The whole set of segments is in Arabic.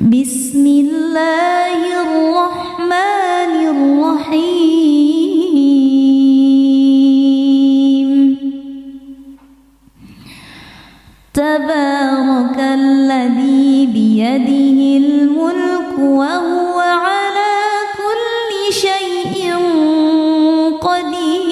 بسم الله الرحمن الرحيم تبارك الذي بيده الملك وهو على كل شيء قدير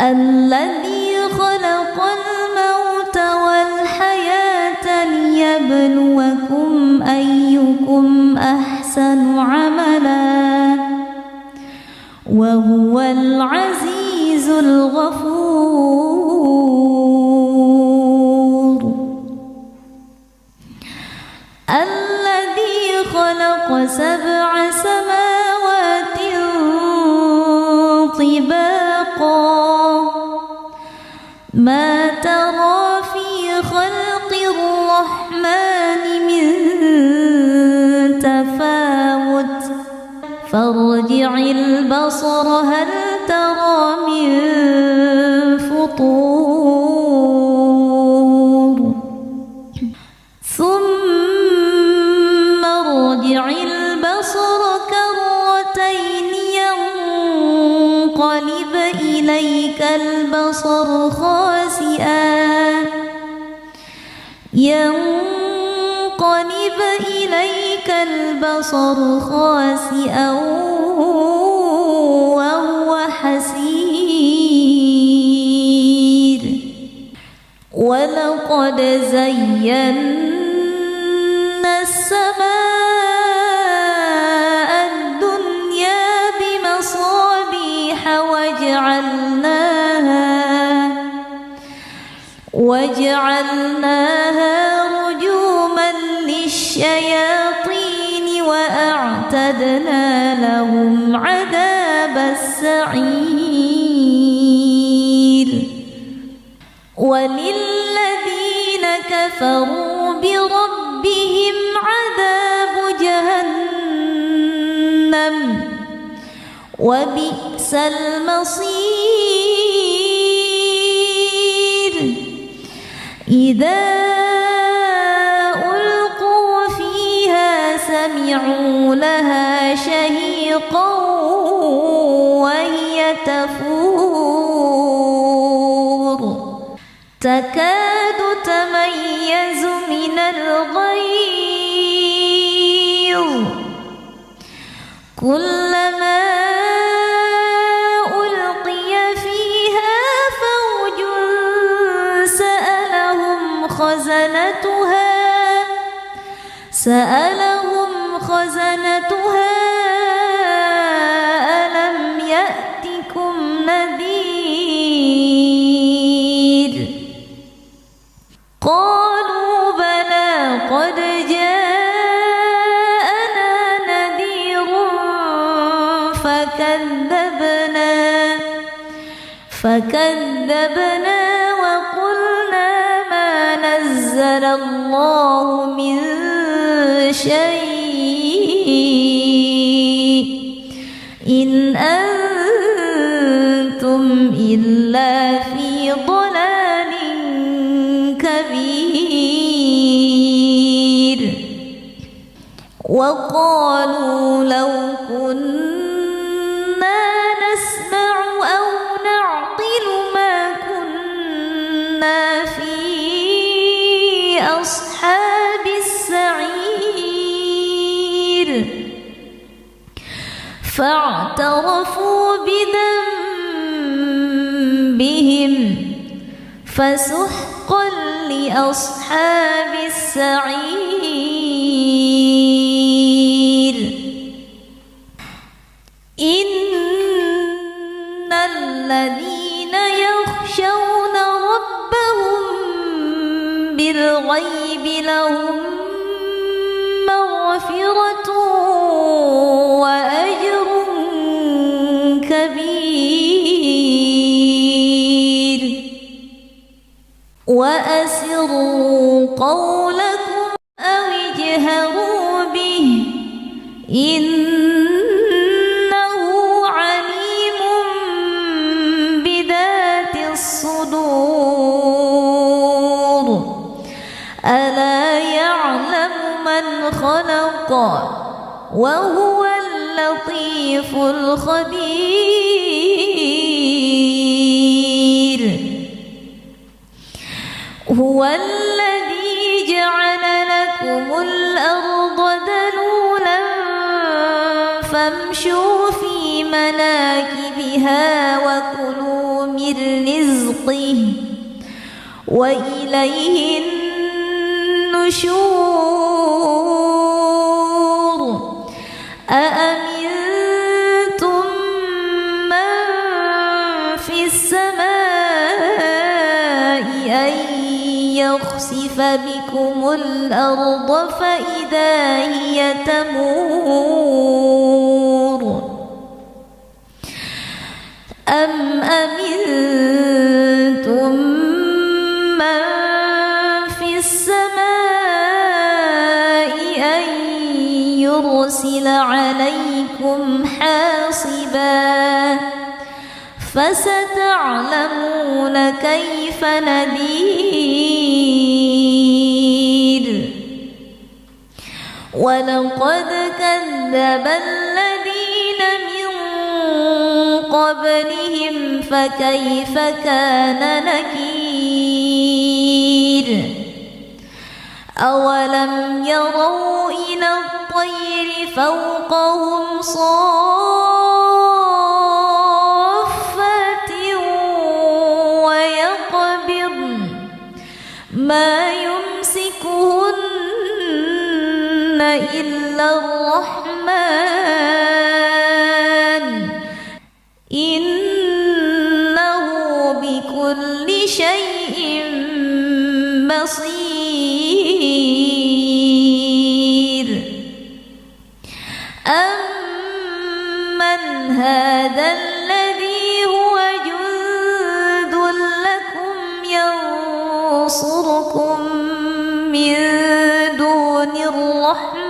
الذي خلق الموت والحياة ليبلوكم أيكم أحسن عملا وهو العزيز الغفور الذي خلق 7 سماوات طباقا ما ترى في خلق الرحمن من تفاوت فارجع البصر هل ترى من فطور ثم ارجع البصر كرتين ينقلب إليك البصر خاسئا وهو حسير ولقد زينا السماء الدنيا بمصابيح وجعلناها رجوما للشياطين وأعتدنا لهم عذاب السعير وللذين كفروا بربهم عذاب جهنم وبئس المصير إذا ألقوا فيها سمعوا لها شهيقا وهي تفور تكاد تميز من الغيظ كلما ألقي فيها فوج سألهم خزنتها ألم يأتكم نذير قالوا بلى قد جاءنا نذير فكذبنا وقلنا ما نزل الله من شيء إن أنتم إلا في ضلال كبير وقالوا لو كنا نسمع أو نعقل ما كنا في أصحاب السعير فاعترفوا بذنبهم فسحقا لأصحاب السعير إن الذين يخشون ربهم بالغيب لهم مغفرة وأجر كبير وأسروا قولكم أو اجهروا به إنه عليم بذات الصدور من خلق وهو اللطيف الخبير هو الذي جعل لكم الأرض ذلولا فامشوا في مناكبها وكلوا من رزقه وإليه النشور أأمنتم من في السماء أن يخسف بكم الأرض فإذا هي تمور أم أمنتم من في السماء أن يرسل عليكم حاصبا فستعلمون كيف نذير ولقد كذب الذين من قبلهم فكيف كان نكير أولم يروا إلى الطير فوقهم صافات ويقبضن ما يمسكهن إلا الرحمن إنه بكل شيء بصير أمن هذا الذي هو جند لكم ينصركم من دون الرحمن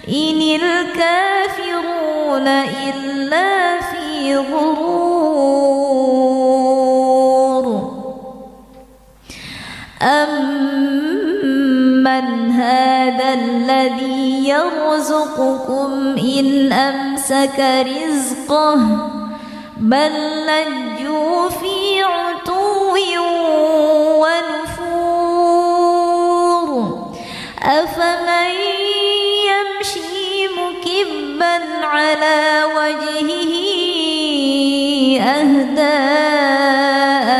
إن الكافرون إلا في غرور أمن هذا الذي يرزقكم إن أمسك رزقه بل لجوا في عتو ونفور أفمن يمشي مكبا على وجهه أهدى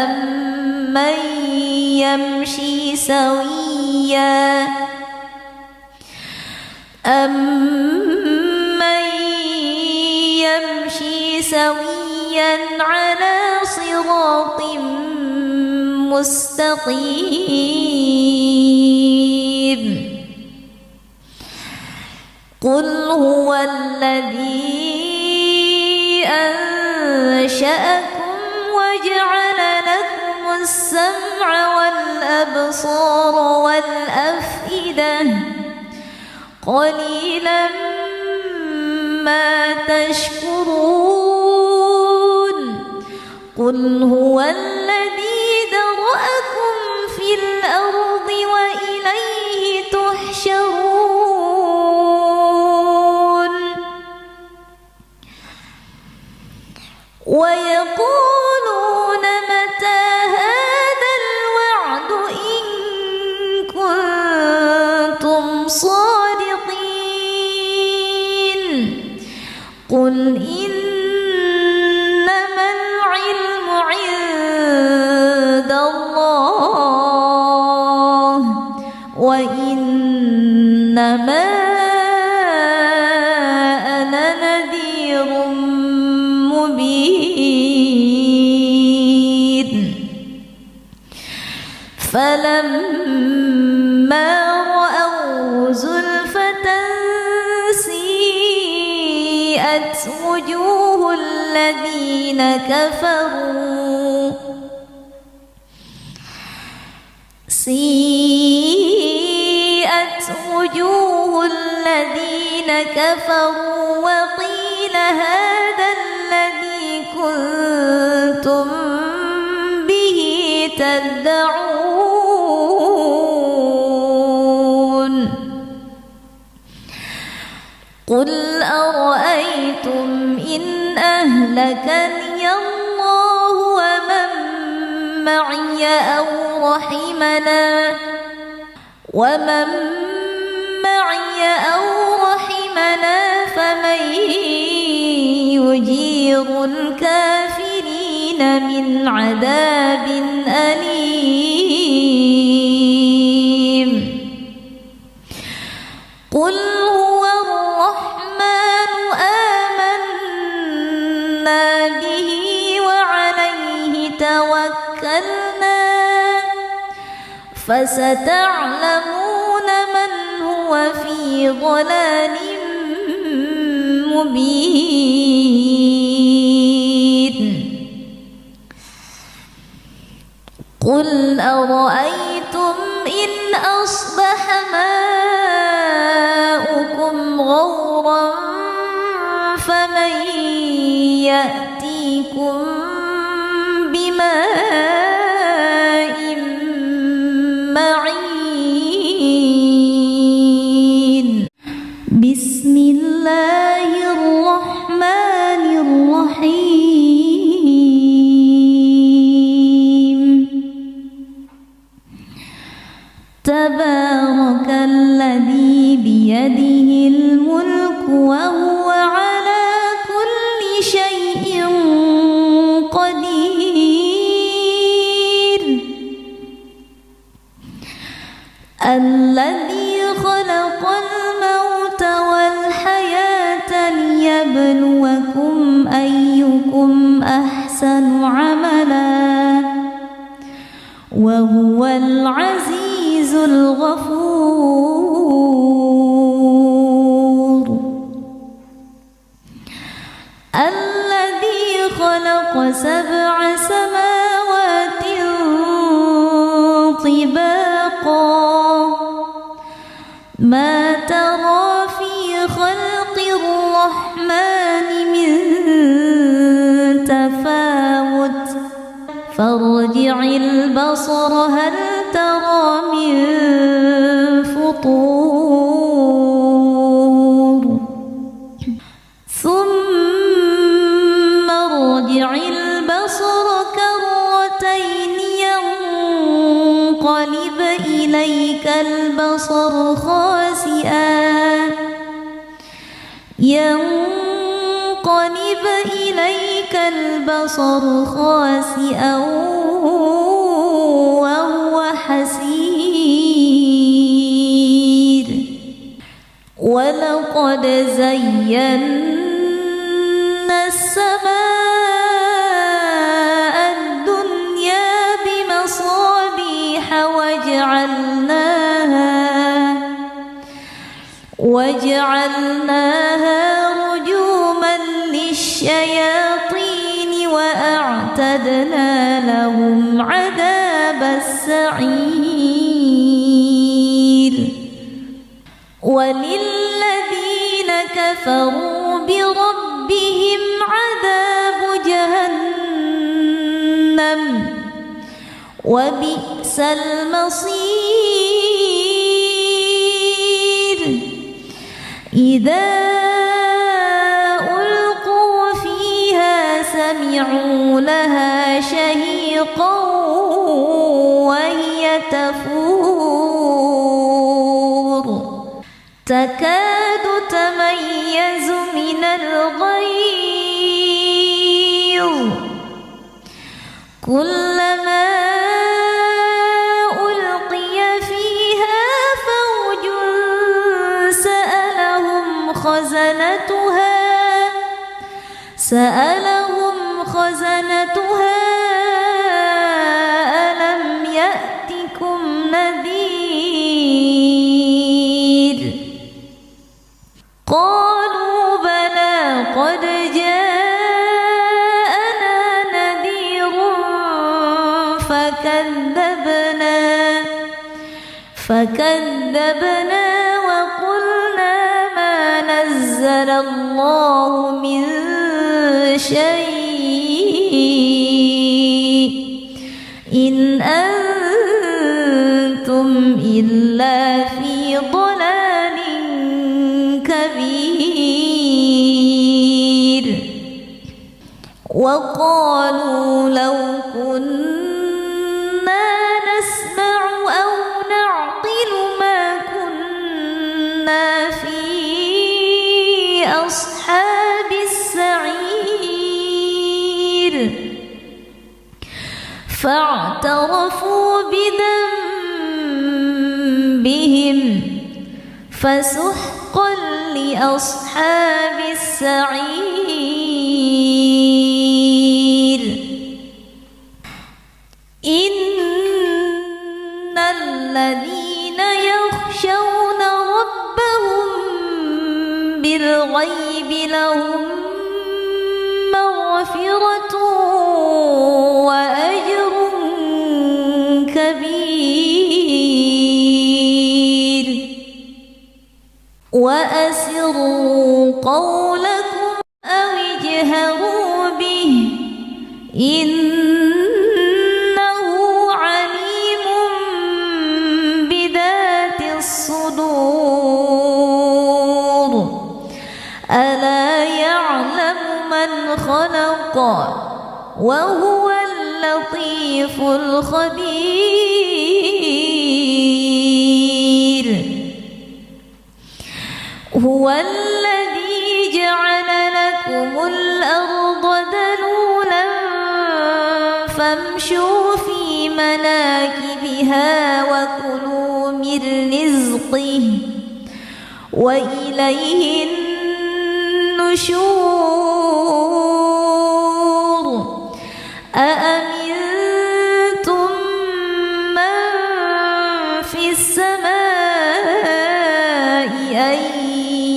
أمن يمشي سويا على صراط مستقيم قل هو الذي أنشأكم وجعل لكم السمع والأبصار والأفئدة قليلا ما تشكرون قل هو الذي ذرأكم في الأرض وإليه تحشرون ويقولون متى هذا الوعد إن كنتم صادقين قل إنما العلم عند الله وإنما أنا نذير مبين فلما رأوا زلفة سيئت وجوه الذين كفروا وقيل هذا الذي كنتم به تدعون قل أرأيتم إن أهلكني الله ومن معي أو رحمنا فمن يجير الكافرين من عذاب أليم قل هو الرحمن آمنا به وعليه توكلنا فستعلمون من هو في ضلال مبين قل أرأيتم إن أصبح ماؤكم غورا فمن يأتيكم بماء معين بسم الله الرحمن الرحيم تبارك الذي بيده الملك وهو على كل شيء قدير الذي خلق الموت والحياة ليبلوكم أيكم أحسن عملا وهو العزيز الغفور الذي خلق 7 سماوات طباقا ما ترى في خلق الرحمن من تفاوت فارجع البصر هل ترى من فطور ثم ارجع البصر كرتين ينقلب إليك البصر خاسئا وهو حسير ولقد زينا السماء الدنيا بمصابيح وجعلناها رجوما للشياطين وأعتدنا لهم عذاب السعير وللذين كفروا بربهم عذاب جهنم وبئس المصير إذا ألقوا فيها سمعوا لها شهيقا وهي تفور تكاد تميز من الغيظ كلما ألقي فيها فوج سألهم خزنتها ألم يأتكم نذير قالوا بلى قد جاءنا نذير فكذبنا وقلنا ما نزل الله من شيء إن أنتم إلا في ضلال كبير. وقالوا لو كنا نسمع أو نعقل ما كنا في أصحاب السعير فاعترفوا بذنبهم فسحقا لأصحاب السعير إن الذين يخشون ربهم بالغيب لهم مغفرة وأجر كبير وأسروا قولكم أو اجهروا به إنه عليم بذات الصدور ألا يعلم من خلق وهو اللطيف الخبير هو الذي جعل لكم الأرض ذلولا فامشوا في مناكبها وكلوا من رزقه وإليه النشور أأمنتم من في السماء أن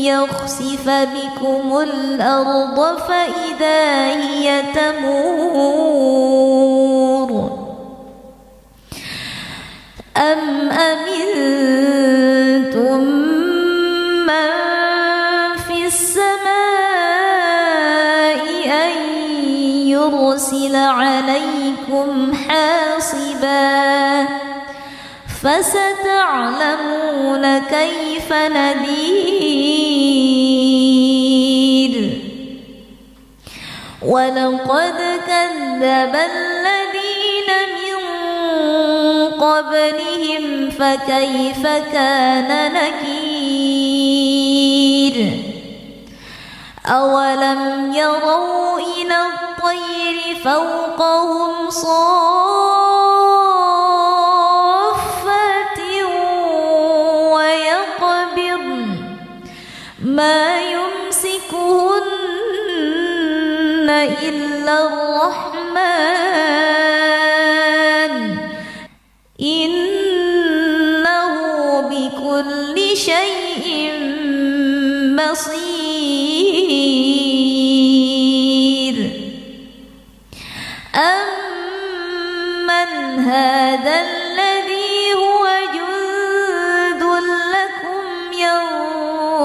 يخسف بكم الأرض فإذا هي تمور أم أمنتم من في السماء أن يرسل عليكم حاصبا فستعلمون كيف نذير ولقد كذب الذين من قبلهم فكيف كان نكير أولم يروا إلى الطير فوقهم صافات ويقبضن ما يمسكهن إلا الرحمن إنه بكل شيء بصير أمن هذا الذي هو جند لكم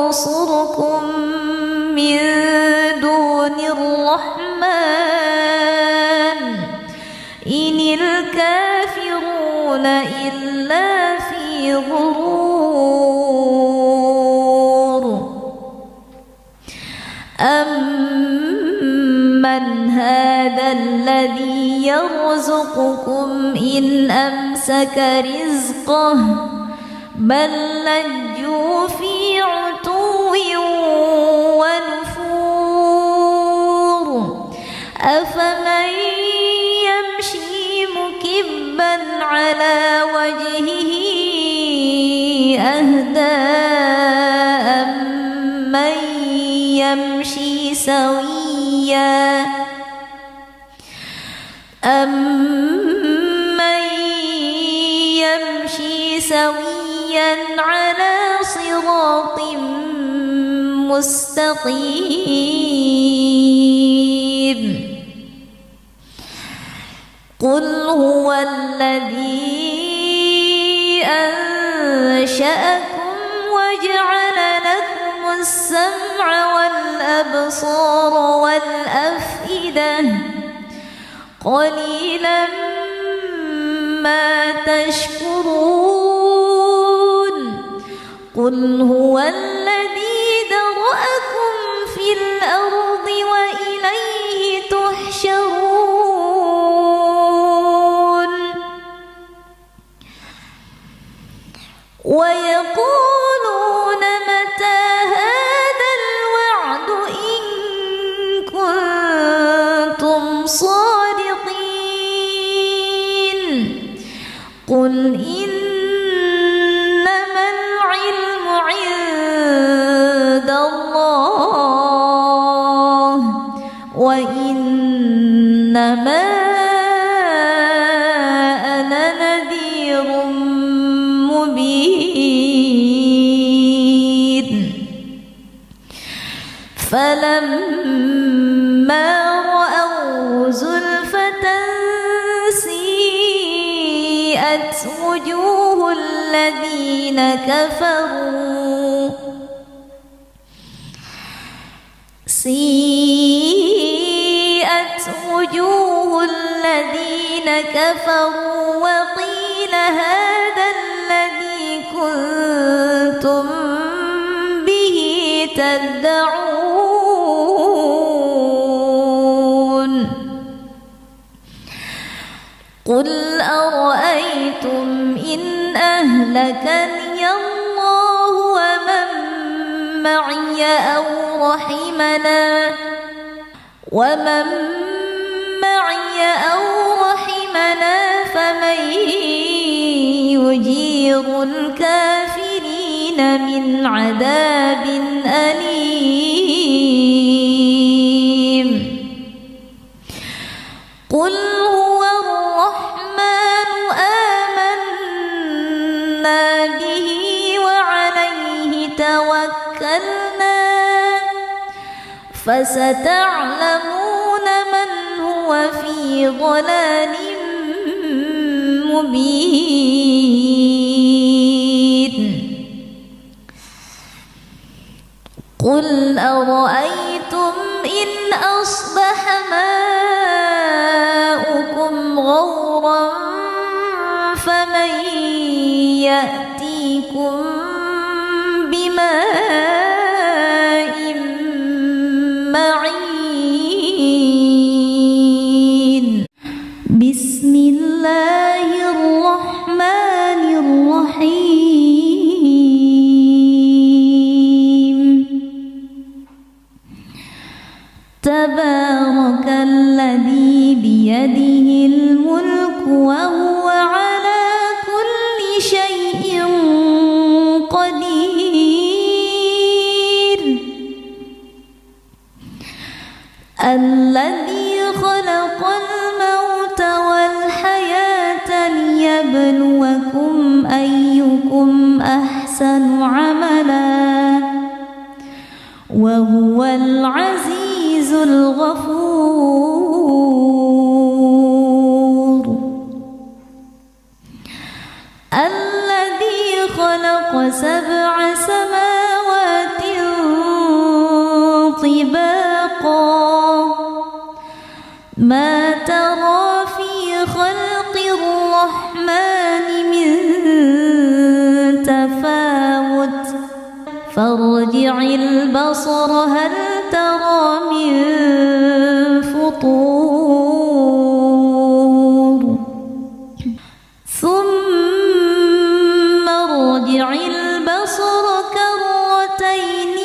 ينصركم من دون الرحمن إن الكافرون إلا في غرور أمن هذا الذي يرزقكم إن أمسك رزقه بل لجوا في عتو ونفور أفمن يمشي مكبا على وجهه أهدى أمن يمشي سويا على صراط مستقيم قل هو الذي أنشأكم وجعل لكم السمع والأبصار والأفئدة قليلا ما تشكرون قل هو الذي ذرأكم في الأرض وإليه تحشرون ويقولون متى هذا الوعد إن كنتم صادقين قل إنما العلم عند الله وإنما أنا نذير مبين فلما رأوا زلفة سيئت وجوه الذين كفروا وقيل هذا الذي كنتم به تدعون قل أرأيتم إن أهلكني الله ومن معي أو رحمنا فمن يجير الكافرين من عذاب أليم قل هو الرحمن آمنا به وعليه توكلنا فستعلمون من هو في ضلال مبين قل أرأيتم إن أصبح ماؤكم غورا فمن يأتيكم بماء معين بسم الله الرحمن الرحيم تبارك الذي بيده الملك وهو على كل شيء قدير الذي خلق الموت والحياة ليبلوكم أيكم أحسن عملا وهو العزيز الغفور الذي خلق 7 سماوات طباقا ما ترى في خلق الرحمن من تفاوت فارجع البصر هل ترى من فطور ثم ارجع البصر كرتين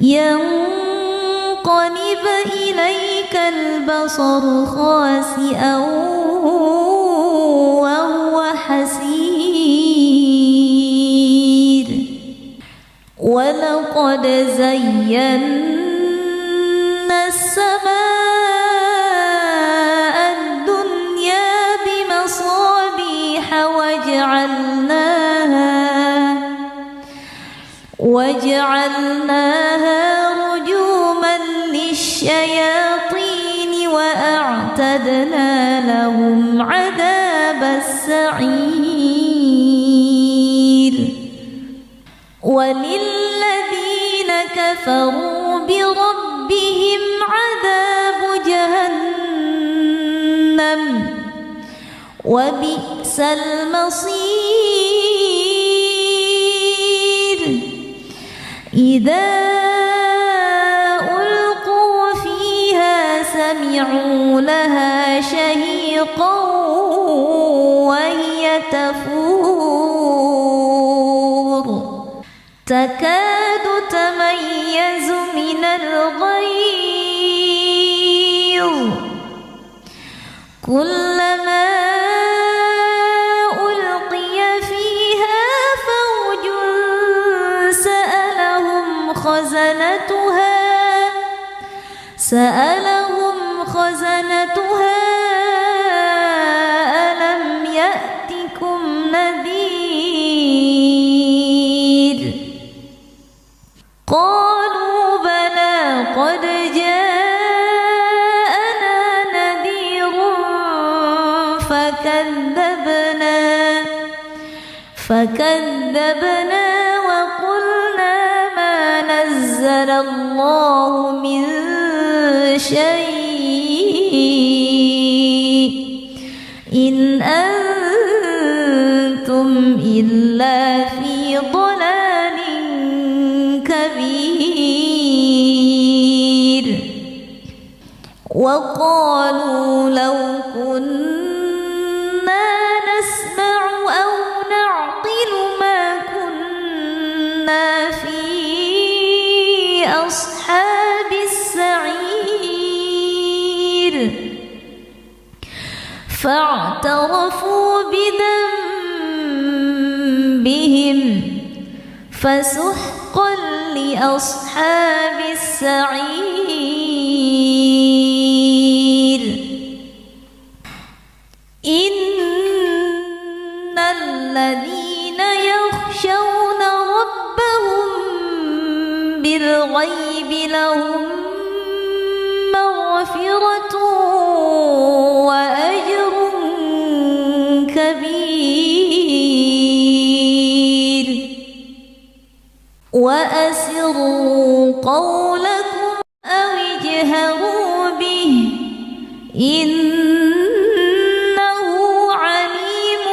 ينقلب إليك البصر خاسئا وهو حسير ولقد زينا السماء الدنيا بمصابيح وجعلناها رجوما للشياطين وأعتدنا لهم عذاب السعير وللذين كفروا بربهم عذاب جهنم وبئس المصير إذا ألقوا فيها سمعوا لها شهيقا وهي تفور تكاد تميز من الغيظ كلما ألقي فيها فوج سألهم خزنتها ألم يأتكم نذير قالوا بلى قد جاءنا نذير فكذبنا وقلنا ما نزل الله من شيء إن أنتم إلا في ضلال كبير وقالوا لو كنا نسمع أو نعقل ما كنا في أصحاب السعير فاعترفوا بذنبهم فسحقا لأصحاب السعير إن الذين يخشون ربهم بالغيب لهم مغفرة وأجر كبير وأسروا قولكم أو اجهروا به إنه عليم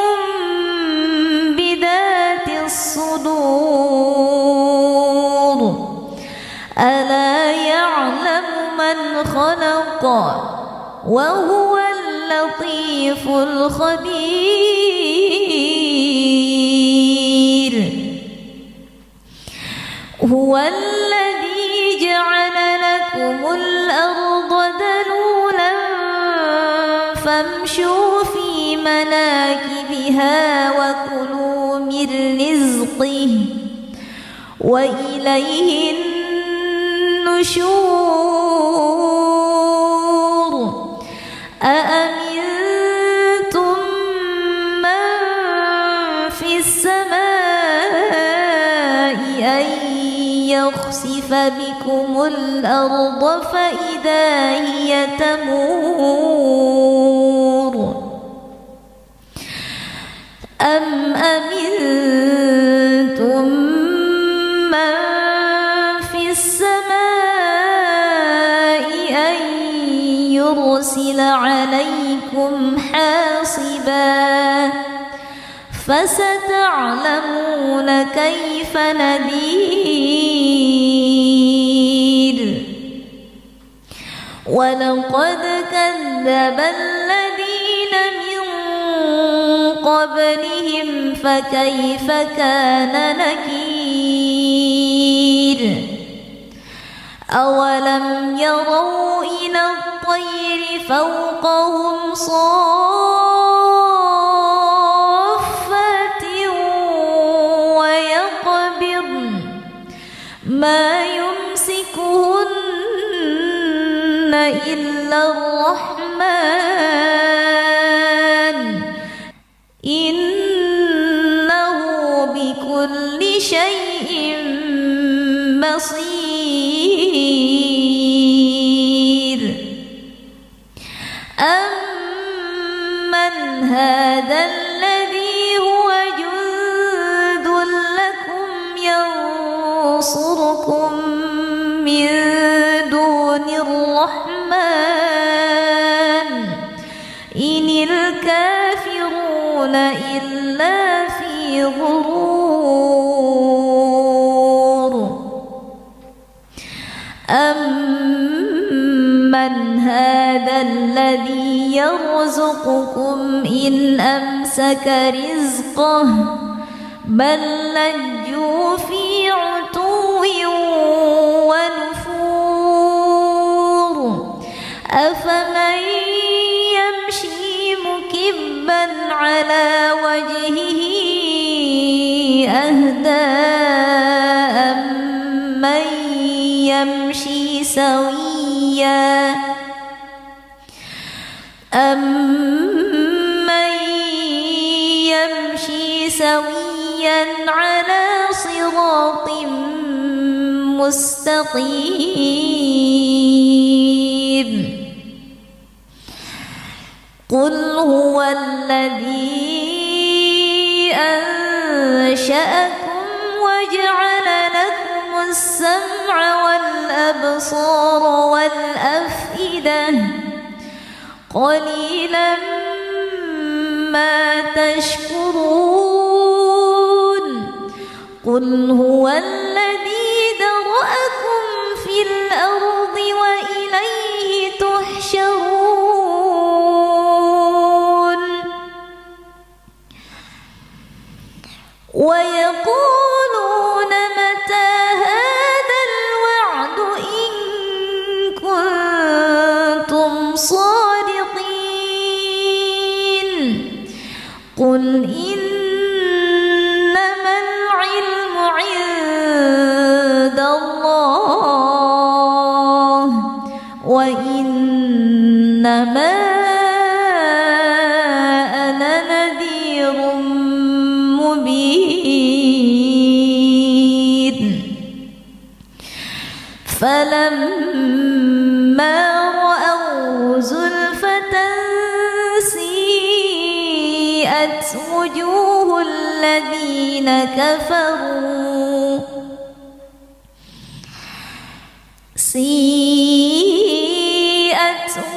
بذات الصدور ألا يعلم من خلق وهو اللطيف الخبير هو الذي جعل لكم الأرض ذلولا فامشوا في مناكبها وكلوا من رزقه وإليه النشور أأمنتم من في السماء أن يخسف بكم الأرض فإذا هي تمور أم أمنتم من في السماء أن يرسل عليكم حاصبا فستعلمون كيف نذير ولقد كذب الذين من قبلهم فكيف كان نكير أولم يروا إلى الطير فوقهم صافات ويقبضن ما يمسكهن إلا الرحمن إنه بكل شيء بصير أمن هذا الذي هو جند لكم ينصركم من دون الرحمن إن الكافرون إلا في غرور أمن أمن هذا الذي يرزقكم إن أمسك رزقه بل لجوا في عتو ونفور أفمن يمشي مكبا على وجهه أهدى أمن يمشي سويا على صراط مستقيم قل هو الذي أنشأكم وجعل لكم السمع والأبصار والأفئدة قليلا ما تشكرون قل هو الذي ذرأكم في الأرض وإليه تحشرون ويقولون متى هذا الوعد إن كنتم صادقين قل إنما العلم عند الله وإنما أنا نذير مبين فلما رأوا زلفة سيئت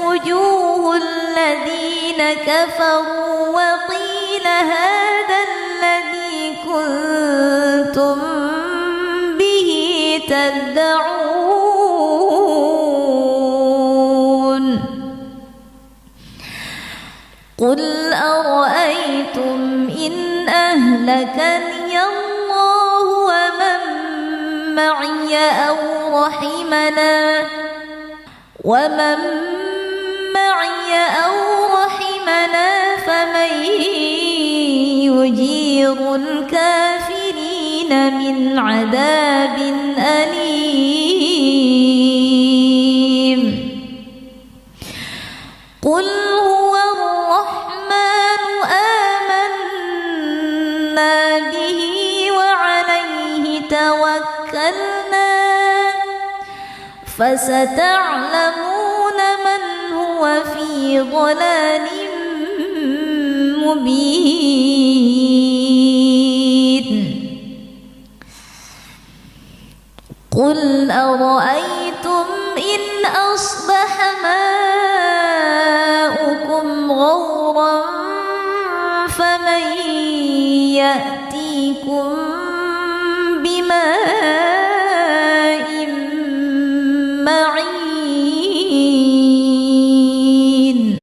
وجوه الذين كفروا وقيل هذا الذي كنتم به تدعون قل أرأيتم إن أهلكني الله ومن معي أو رحمنا فمن يجير الكافرين من عذاب أليم قل هو الرحمن آمنا به وعليه توكلنا فستعلمون من هو في ضلال مبين قل أرأيتم إن أصبح ماؤكم غورا فمن يأتيكم بماء معين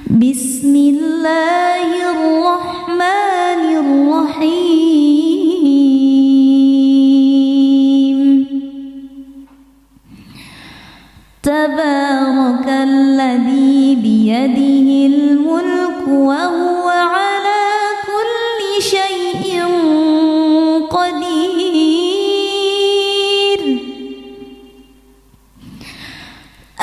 بسم الله الرحمن الرحيم تبارك الذي بيده الملك وهو على كل شيء قدير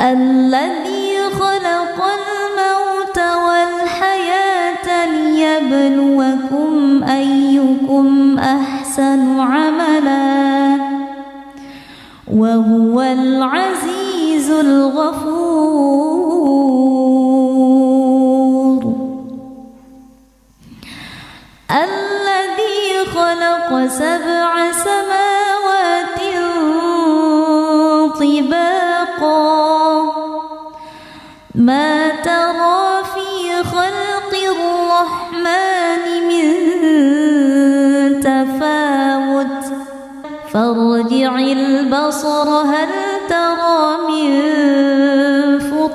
الذي خلق الموت والحياة ليبلوكم أيكم أحسن عملا وهو العزيز الغفور الذي خلق 7 سماوات طباقا ما ترى في خلق الرحمن من تفاوت فارجع البصر هل ترى من فطور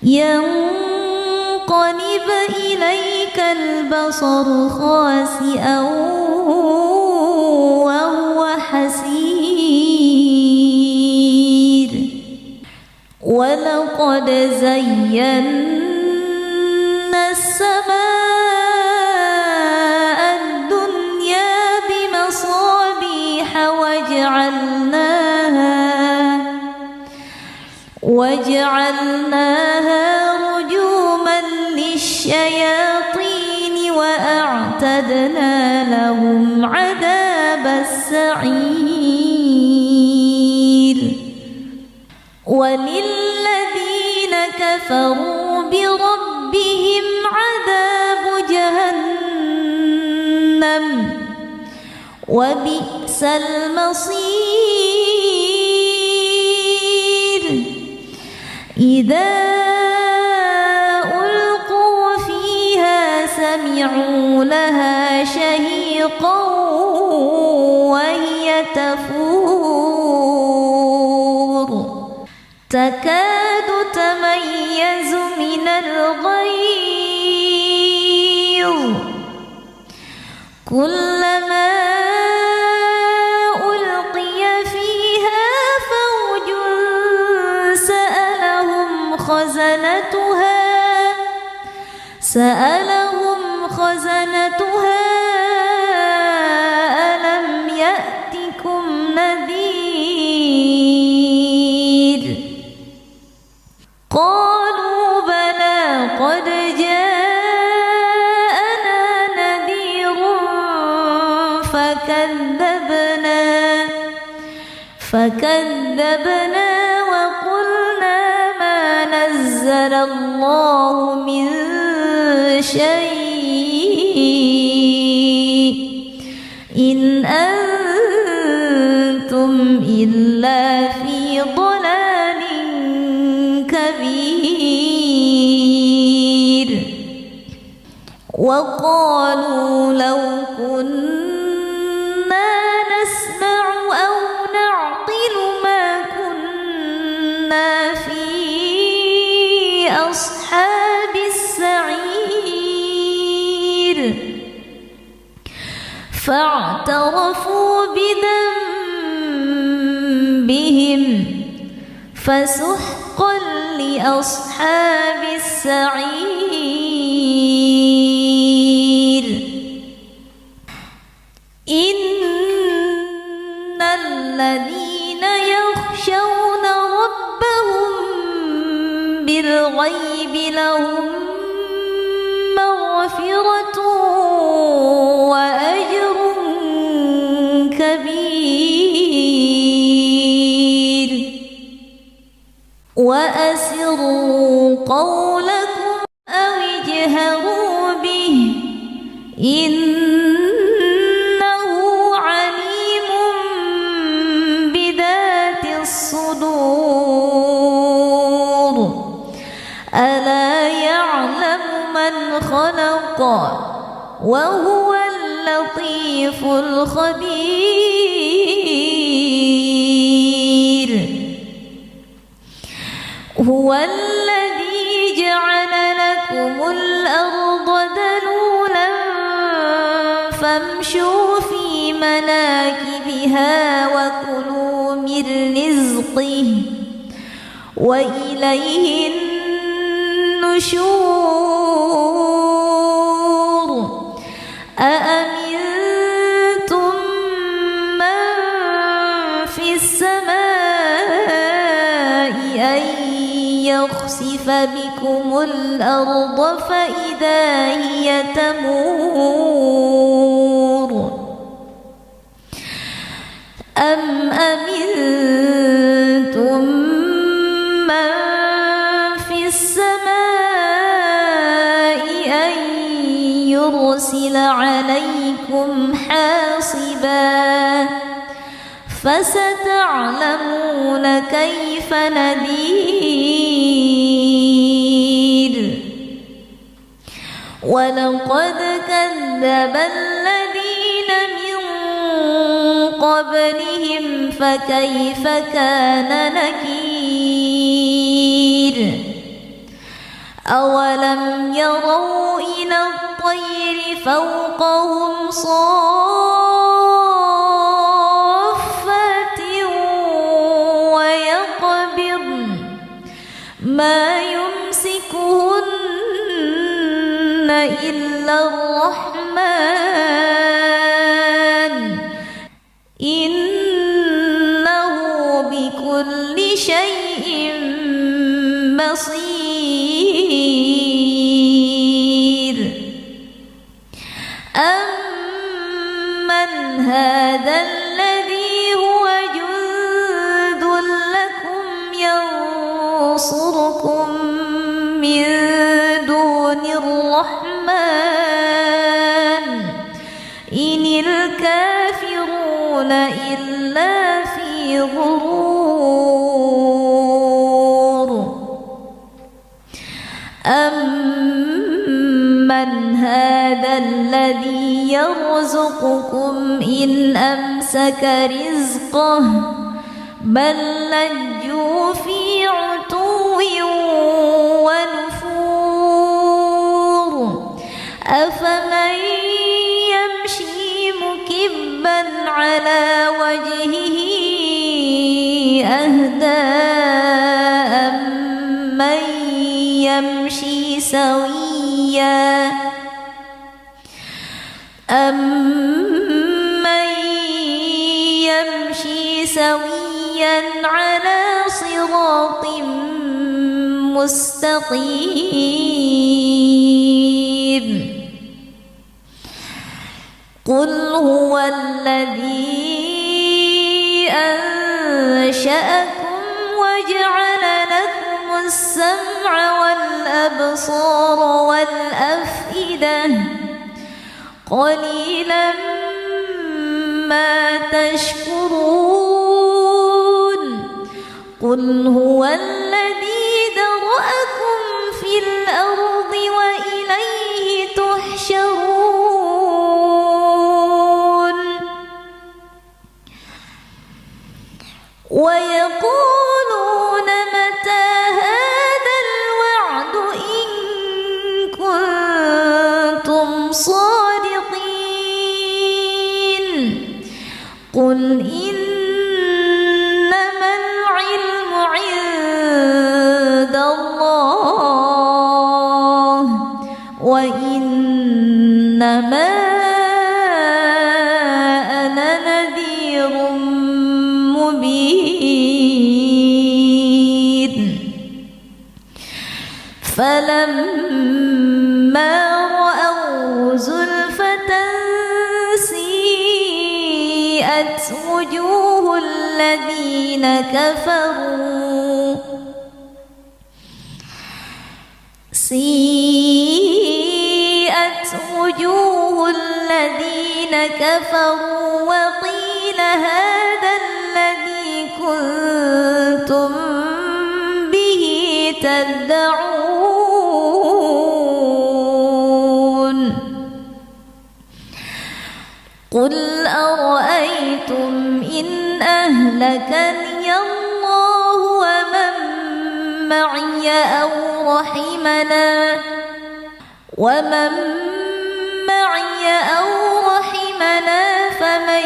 ينقلب إليك البصر خاسئا وهو حسير ولقد زينا السماء الدنيا بمصابيح وجعلناها رجوما للشياطين وأعتدنا لهم عذاب السعير وللذين كفروا بربهم عذاب جهنم وبئس المصير إذا ألقوا فيها سمعوا لها شهيقا وهي تفور تكاد تميز من الغيظ كلما ألقي فيها فوج سألهم خزنتها ألم يأتكم نذير قالوا بلى قد جاءنا نذير فكذبنا وقلنا ما نزل الله من شيء إن أنتم إلا في ضلال كبير وقالوا لو كنا نسمع أو نعقل ما كنا في أصحاب السعير فاعترفوا بذنبهم فسحقا لأصحاب السعير إن الذين يخشون ربهم بالغيب لهم مغفرة وأجر كبير وأسروا قولكم أو اجهروا به إنه عليم بذات الصدور ألا يعلم من خلق وهو اللطيف الخبير هو الذي جعل لكم الأرض ذلولا فامشوا في مناكبها وكلوا من رزقه وإليه النشور أأمنتم من في السماء أن يخسف بكم الأرض فإذا هي تمور أم أمنتم من في السماء أن يرسل عليكم حاصبا فستعلمون كيف نذير ولقد كذب الذين من قبلهم فكيف كان نكير أولم يروا إلى الطير فوقهم صافات ويقبضن ما يمسكهن إلا الرحمن إنه بكل شيء بصير أمن هذا الذي هو جند لكم ينصركم من دون الرحمن إن الكافرون إلا في غرور أمن هذا الذي يرزقكم إن أمسك رزقه بل لجوا في عتو ونفور أفمن يمشي مكبا على وجهه أهدى أمن يمشي سويا على صراط مستقيم قل هو الذي أنشأكم وجعل لكم السمع والأبصار والأفئدة قليلا ما تشكرون قل هو الذي ذرأكم في الأرض وإليه تحشرون ويقولون متى هذا الوعد إن كنتم صادقين قل إنما العلم عند الله وإنما أنا نذير مبين فلما رأوا زلفة سيئت وجوه الذين كفروا وقيل هذا الذي كنتم به تدعون قل أرأيتم إن أهلكني الله ومن معي أو رحمنا فمن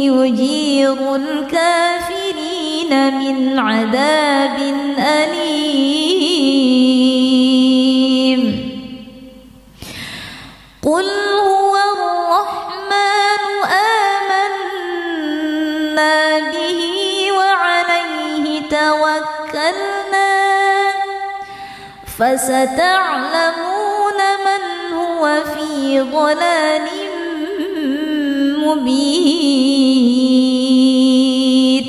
يجير الكافرين من عذاب أليم قل هو الرحمن آمنا به وعليه توكلنا فستعلمون من هو في ضلال مبين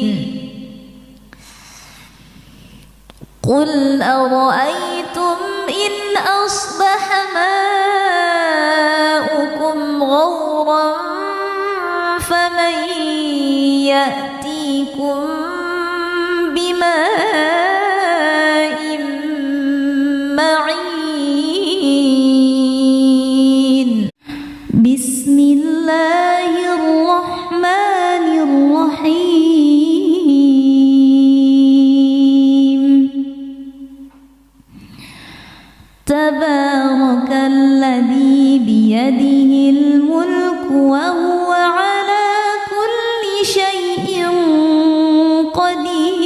قل أرأيتم إن أصبح ماؤكم غورا فمن يأتيكم بماء معين بسم الله الرحمن تبارك الذي بيده الملك وهو على كل شيء قدير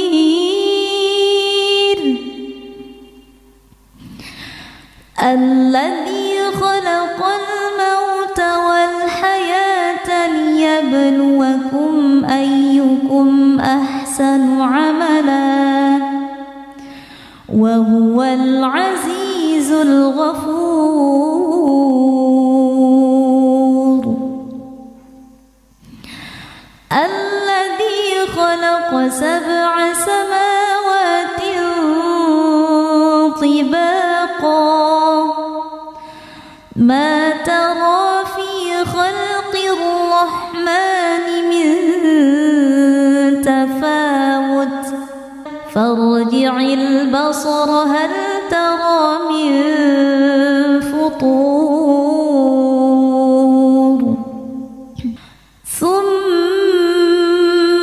الذي خلق الموت والحياة ليبلوكم أيكم أحسن عملا وهو العزيز الغفور الذي خلق 7 سماوات طباقا ما ترى في خلق الرحمن من تفاوت فارجع البصر هل ترى من فطور ثم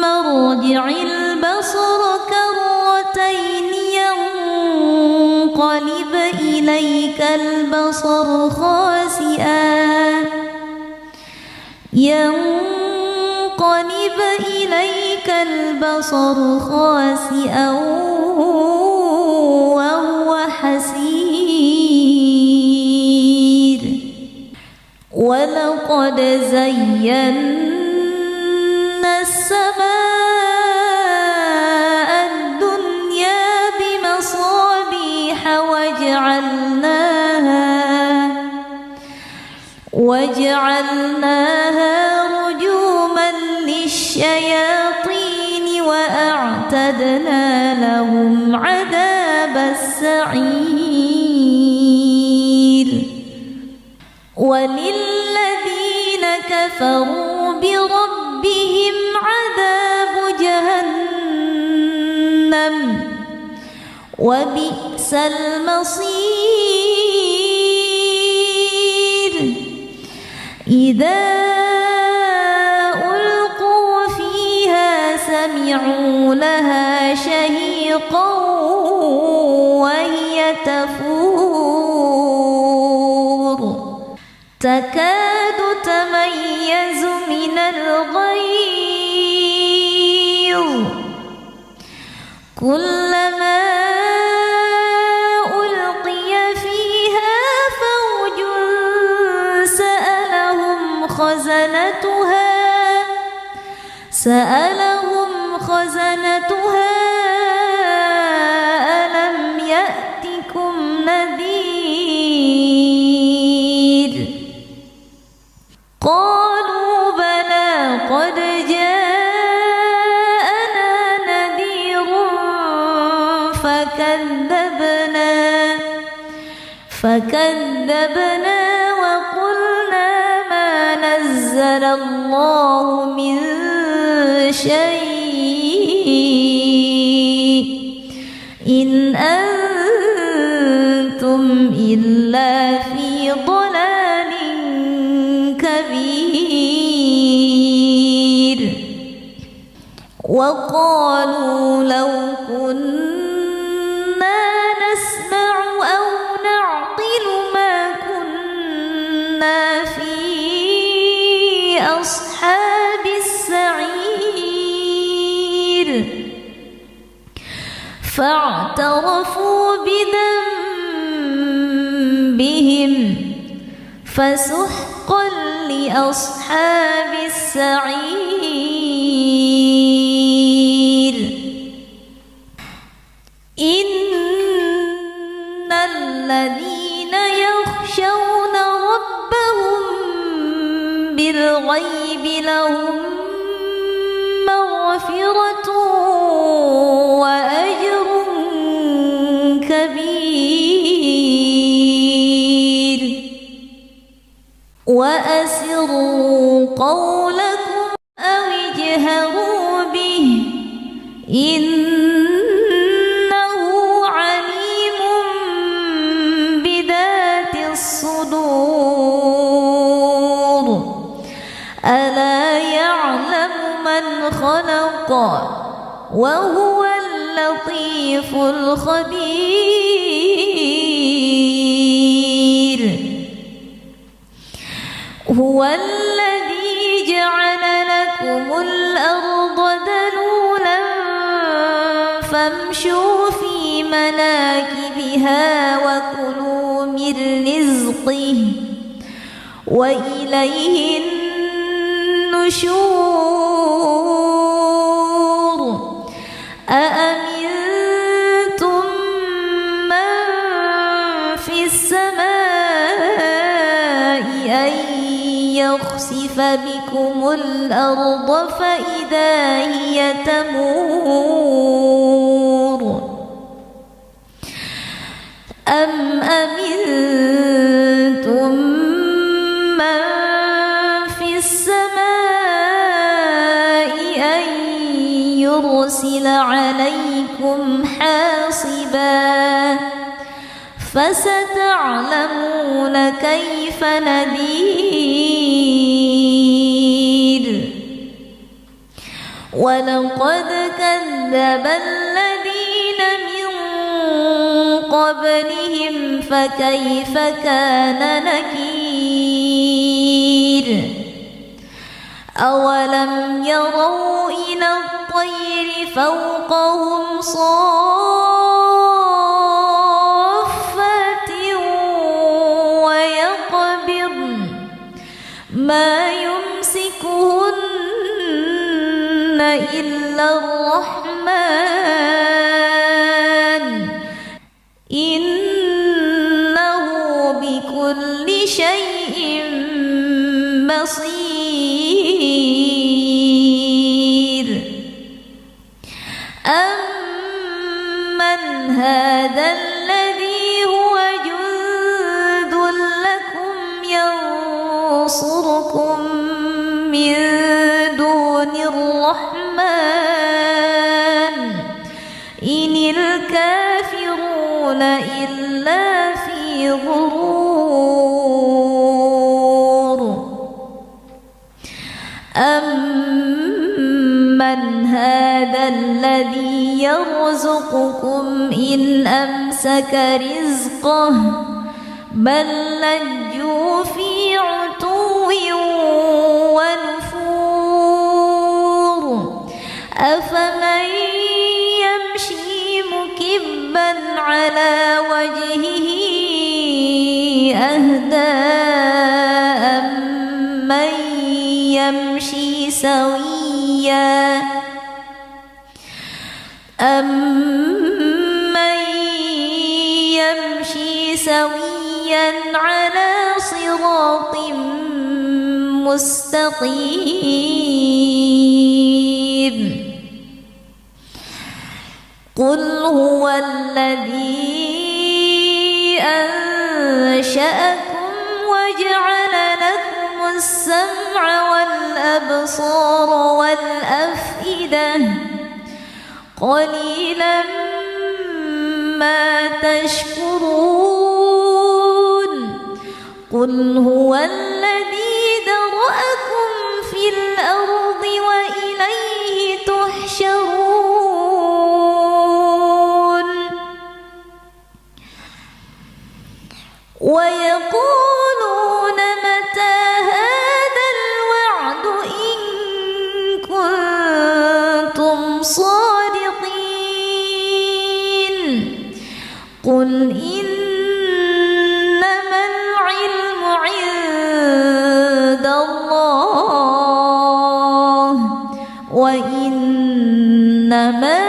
ارجع البصر كرتين ينقلب إليك البصر خاسئا وهو حسير ولقد زينا السماء الدنيا بمصابيح وجعلناها رجوما للشياطين وأعتدنا لهم عذاب السعير وللذين كفروا بربهم عذاب جهنم وبئس المصير إذا ألقوا فيها سمعوا لها شهيقا وهي تفور تكاد تميز من الغيظ كلما ألقي فيها فوج سألهم خزنتها ألم يأتكم نذير قالوا بلى قد جاءنا نذير فكذبنا وقلنا ما نزل الله من شيء إن أنتم إلا في ضلال كبير وقالوا لو كنا نسمع أو نعقل ما كنا في أصحاب السعير فاعترفوا بذنبهم فسحقا لأصحاب السعير إن الذين يخشون ربهم بالغيب لهم مغفرة وأجر كبير وأسروا قولكم أو اجهروا به إنه عليم بذات الصدور ألا يعلم من خلق وهو اللطيف الخبير هو الذي جعل لكم الأرض ذلولا فامشوا في مناكبها وكلوا من رزقه وإليه النشور أأمنتم من في السماء أن يخسف بكم الأرض فإذا هي تمور أم أمنتم من في السماء أن يرسل عليكم حاصبا فستعلمون كيف نذير ولقد كذب الذين من قبلهم فكيف كان نكير أولم يروا إلى الطير فوقهم صافات ويقبضن ما يمسكهن إلا الرحمن إنه بكل شيء بصير أمن هذا الذي هو جند لكم ينصركم من دون الرحمن إن الكافرون إلا في غرور أمن هذا الذي يرزقكم إن أمسك رزقه بل لجوا في عتو ونفور أفمن يمشي مكبا على وجهه أهدى أمن يمشي سويا على صراط مستقيم قل هو الذي أنشأكم وجعل لكم السمع والأبصار والأفئدة قليلا ما تشكرون قل هو الذي ذرأكم في الأرض وإليه تحشرون ويقولون متى هذا الوعد إن كنتم صادقين قل إنما العلم عند الله وإنما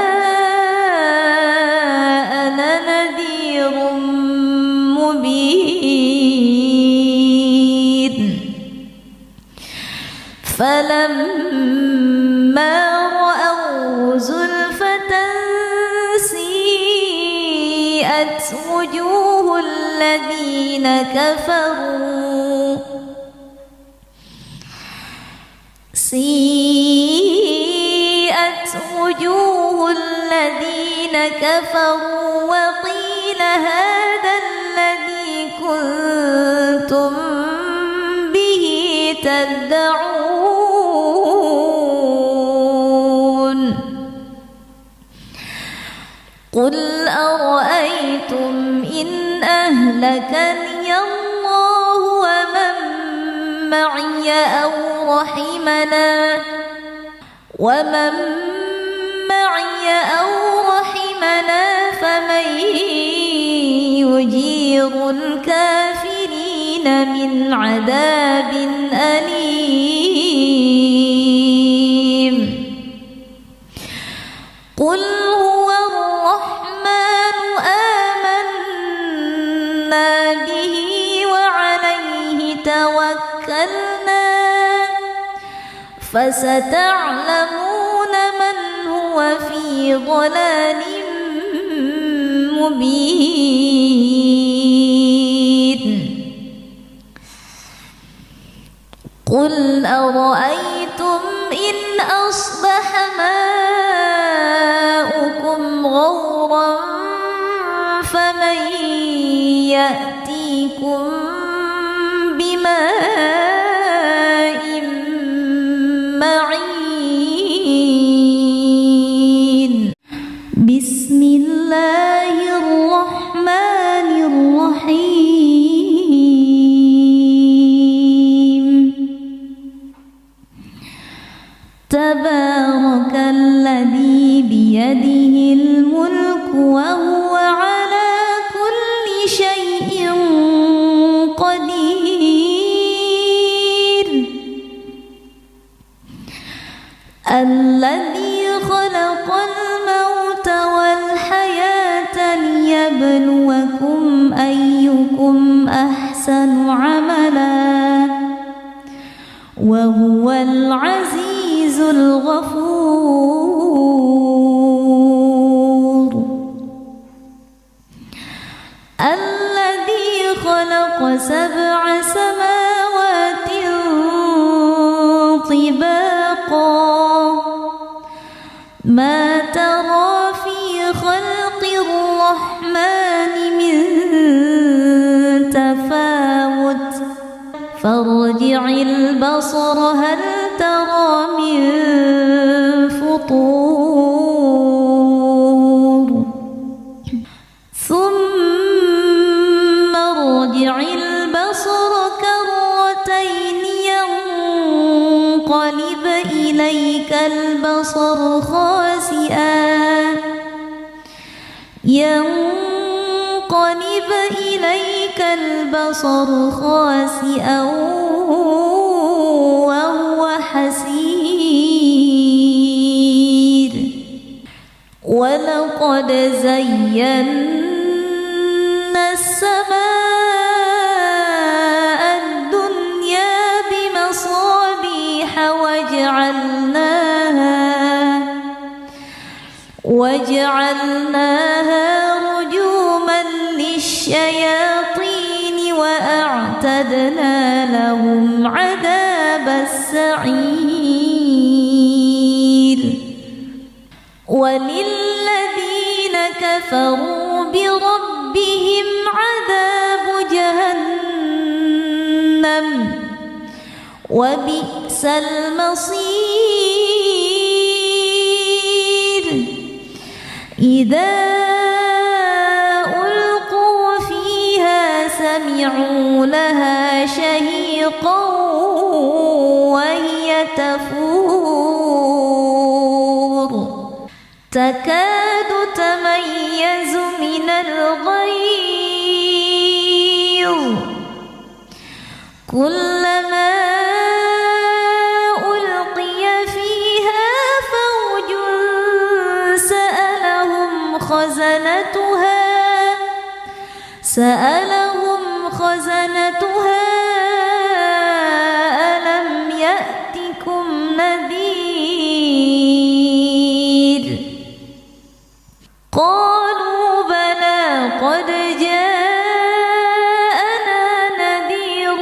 أنا نذير مبين فلما رأوا زلفة سيئت وجوه الذين كفروا وقيل هذا الذي كنتم به تدعون قل أرأيتم إن أهلكني الله ومن معي أو رحمنا ومن معي أو رحمنا فمن يجير الكافرين من عذاب أليم قل هو الرحمن آمنا به وعليه توكلنا فستعلمون من هو في ضلال مبين قل أرأيتم إن أصبح ماؤكم غورا فمن يأتيكم بماء معين بسم الله الرحمن الرحيم تبارك الذي بيده الملك وهو على كل شيء قدير الذي خلق الموت والحياة ليبلوكم أيكم أحسن عملا وهو العزيز الغفور الذي خلق 7 سماوات طباقا ما ترى في خلق الرحمن من تفاوت فارجع البصر هل ترى من فطور ثم ارجع البصر كرتين ينقلب إليك البصر خاسئا وهو حسير ولقد زينا السماء الدنيا بمصابيح وجعلناها رجوما للشياطين وأعتدنا لهم عذاب السعير وللذين كفروا بربهم عذاب جهنم وبئس المصير إذا ألقوا فيها سمعوا لها شهيقا وهي تفور تكاد تميز من الغيظ كلما ألقي فيها فوج سألهم خزنتها ألم يأتكم نذير قالوا بلى قد جاءنا نذير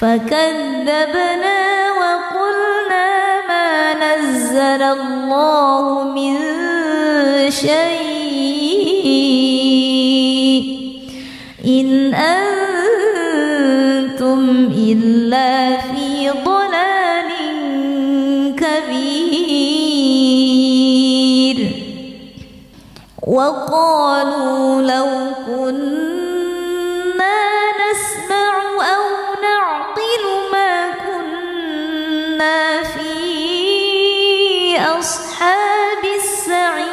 فكذبنا وقلنا ما نزل الله من شيء إن أنتم إلا في ضلال كبير وقالوا لو كنا لأصحاب السعير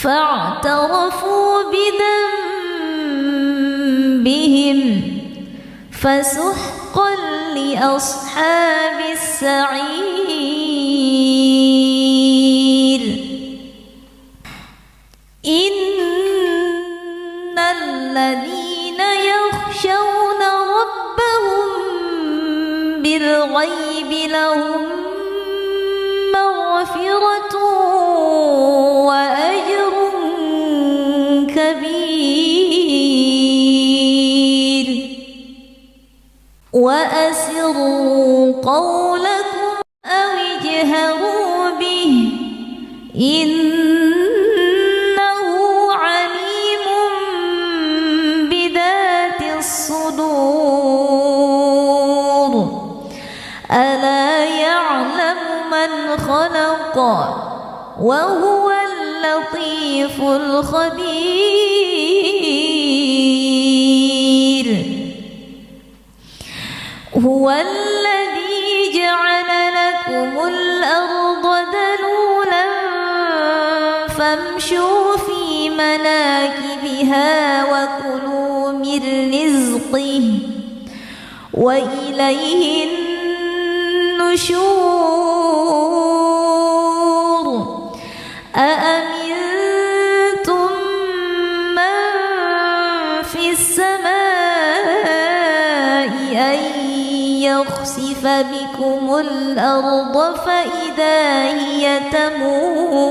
فاعترفوا بذنبهم فسحقا لأصحاب السعير إن الذين يخشون ربهم بالغيب لهم مغفرة وأجر كبير وأسروا قولكم أو اجهروا به إنه عليم بذات الصدور ألا يعلم من خلق وهو اللطيف الخبير هو الذي جعل لكم الأرض ذلولا فامشوا في مناكبها وكلوا من رزقه وإليه النشور أأمنتم من في السماء أن يخسف بكم الأرض فإذا هي تمور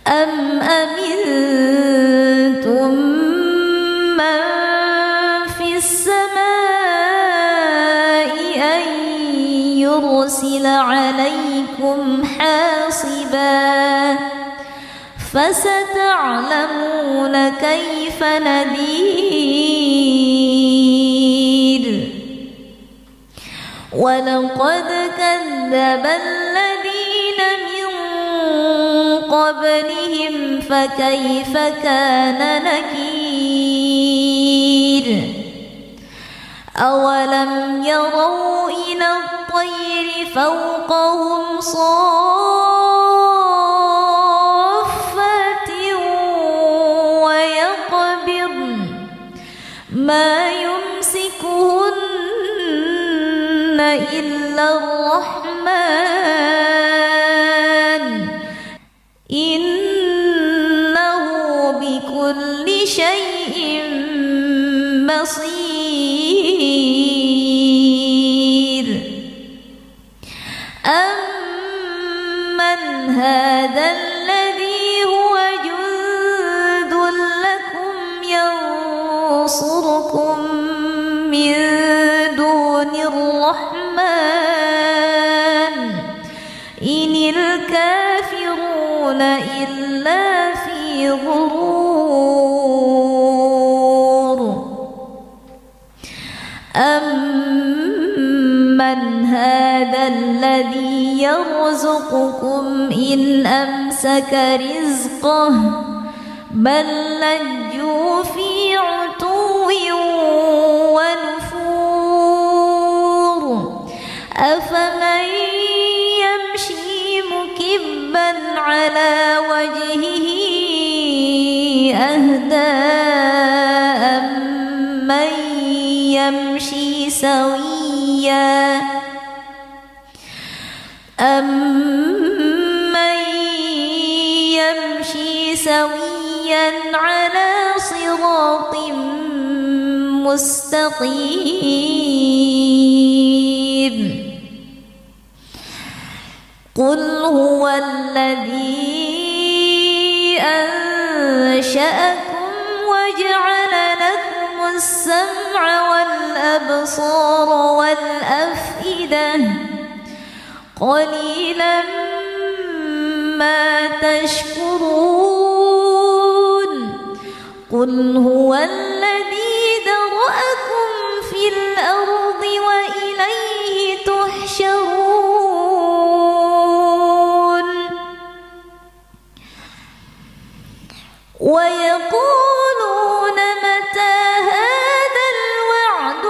أم أمنتم من في السماء أن يرسل عليكم حاصبا فستعلمون كيف نذير ولقد كذب الذين من قبلهم فكيف كان نكير أولم يروا إلى الطير فوقهم صافات ويقبضن ما يمسكهن إلا الرحمن إنه بكل شيء بصير أمن هذا الذي هو جند لكم ينصركم من دون الرحمن إن الكافرون إلا في غرور أمن هذا الذي يرزقكم إن أمسك رزقه بل لجوا في عتو ونفور أفمن يمشي مكبا على وجهه أهدى أمن يمشي سويا على صراط مستقيم قل هو الذي أنشأكم وجعل لكم السمع والأبصار والأفئدة قليلا ما تشكرون قل هو الذي ذرأكم في الأرض وإليه تحشرون ويقولون متى هذا الوعد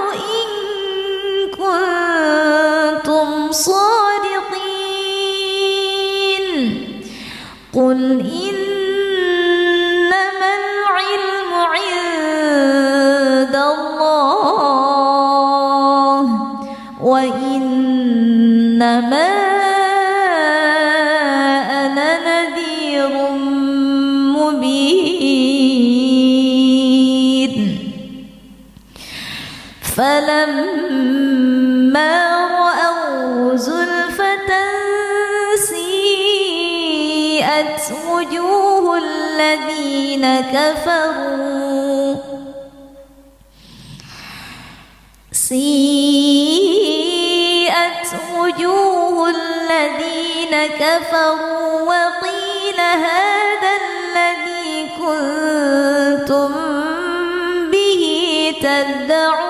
إنما أنا نذير مبين فلما رأوا زلفة سيئت وجوه الذين كفروا وقيل هذا الذي كنتم به تدعون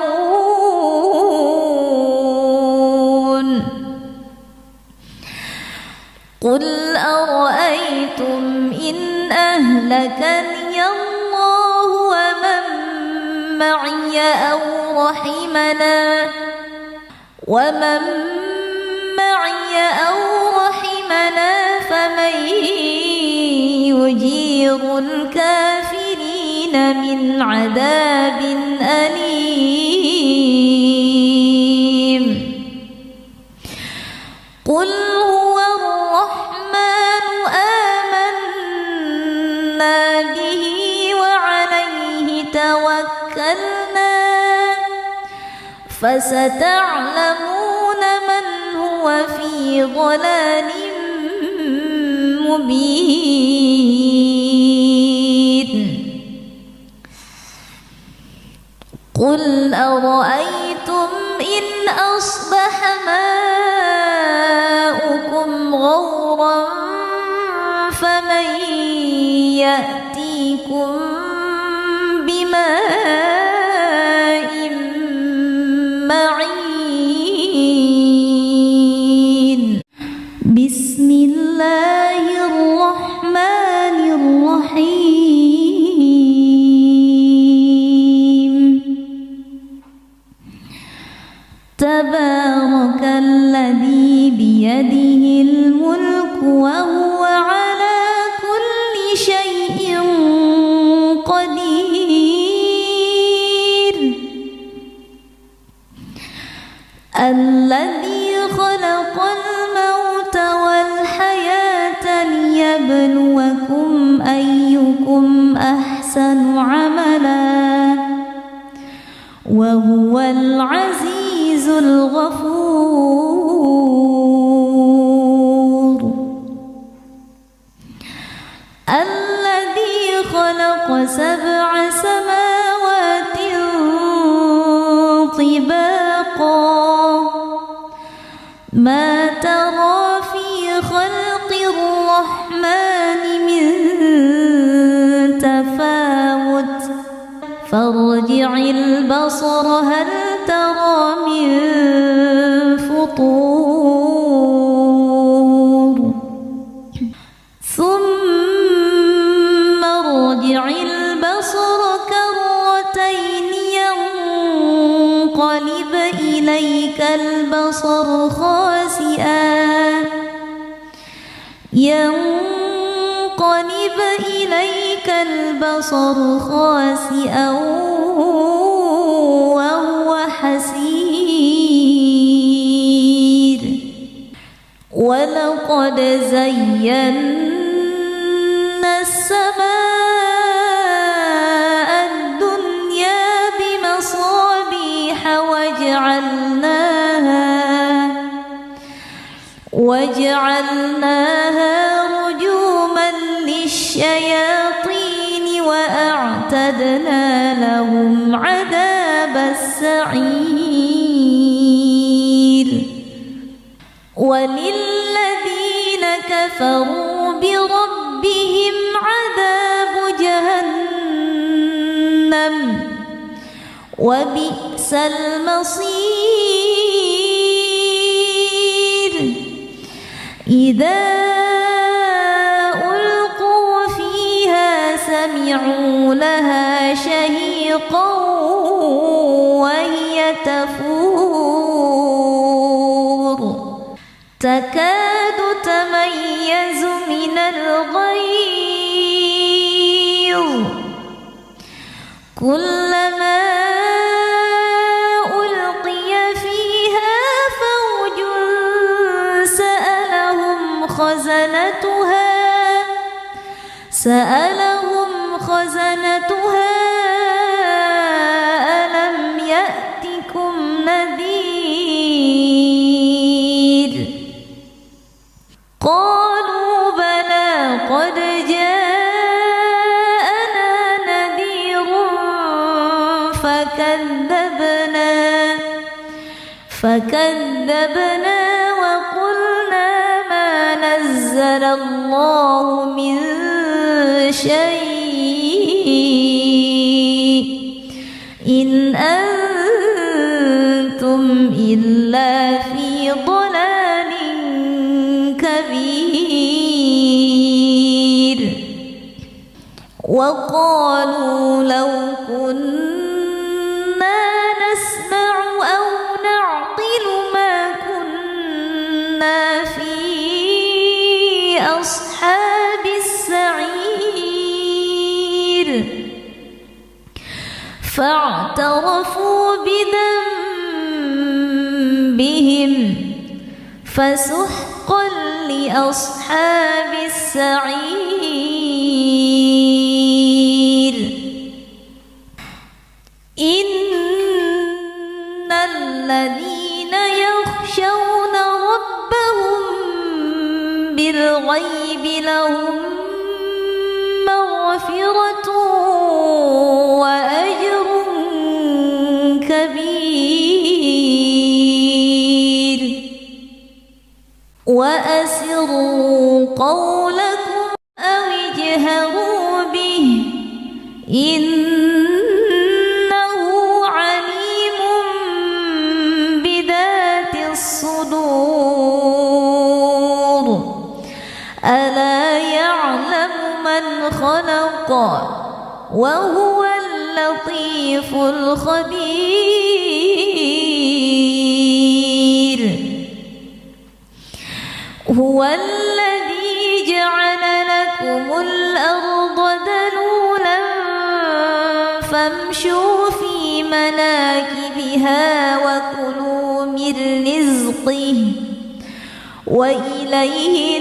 قل أرأيتم إن أهلكني الله ومن معي أو رحمنا فمن يجير الكافرين من عذاب أليم قل هو الرحمن آمنا به وعليه توكلنا فستعلمون من هو في ضلال مبين قل أرأيتم إن أصبح ماؤكم غورا فمن يأتيكم بماء معين بسم الله الرحمن الرحيم تبارك الذي بيده الملك وهو على كل شيء قدير الذي خلق الموت والحياة ليبلوكم أيكم أحسن عملا وهو العزيز الغفور الذي خلق 7 سماوات طباقا ما ترى في خلق الرحمن من تفاوت فارجع البصر هل ترى من فطور ثم ارجع البصر كرتين ينقلب إليك البصر خاسئا وهو حسير ولقد زينا السماء الدنيا بمصابيح وجعلناها رجوما للشياطين وأعتدنا لهم عذاب السعير وللذين كفروا بربهم عذاب جهنم وبئس المصير إذا ألقوا فيها سمعوا لها شهيقا وهي تفور تكاد تميز من الغيظ كلما ألقي فيها فوج سألهم خزنتها ألم يأتكم نذير قالوا بلى قد جاءنا نذير فكذبنا وقلنا ما نزل الله من شيء إن أنتم إلا في ضلال كبير وقالوا لو كنا نسمع أو نعقل ما كنا في أصحاب السعير فاعترفوا بذنبهم فسحقا لأصحاب السعير إن الذين يخشون ربهم بالغيب لهم مغفرة وأجر كبير وأسروا قولكم أو اجهروا به إنه عليم بذات الصدور ألا يعلم من خلق وهو اللطيف الخبير هو الذي جعل لكم الأرض ذلولا فامشوا في مناكبها وكلوا من رزقه وإليه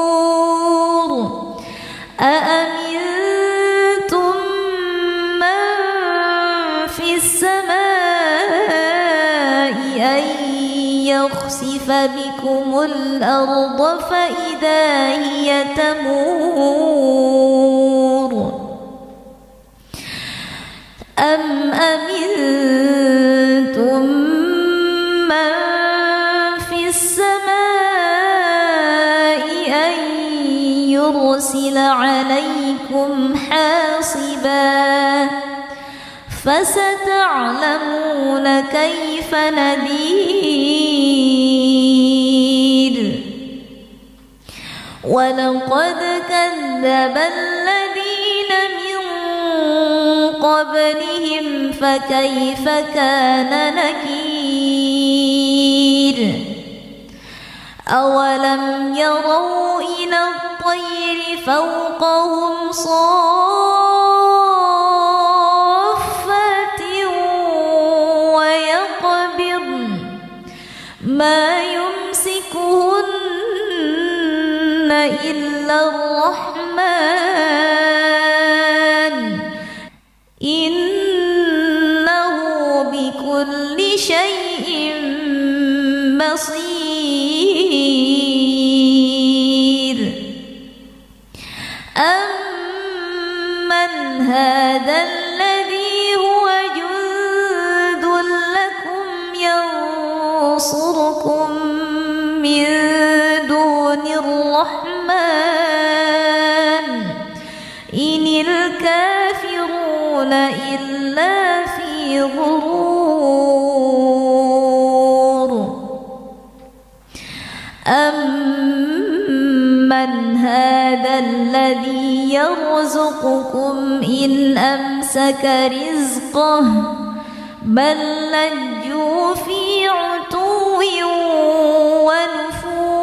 النشور أأمنتم من في السماء أن يخسف بكم الأرض فإذا هي تمور أم أمنتم من في السماء أن يرسل عليكم حاصبا فستعلمون كيف نذير ولقد كذب الذين من قبلهم فكيف كان نكير أولم يروا إلى الطير فوقهم صافات ويقبضن ما يمسكهن إلا الرحمن إنه بكل شيء بصير أمن هذا الذي هو جند لكم ينصركم من دون الرحمن إن الكافرون إلا في غرور أمن هذا الذي يرزقكم إن أمسك رزقه بل لجوا في عتو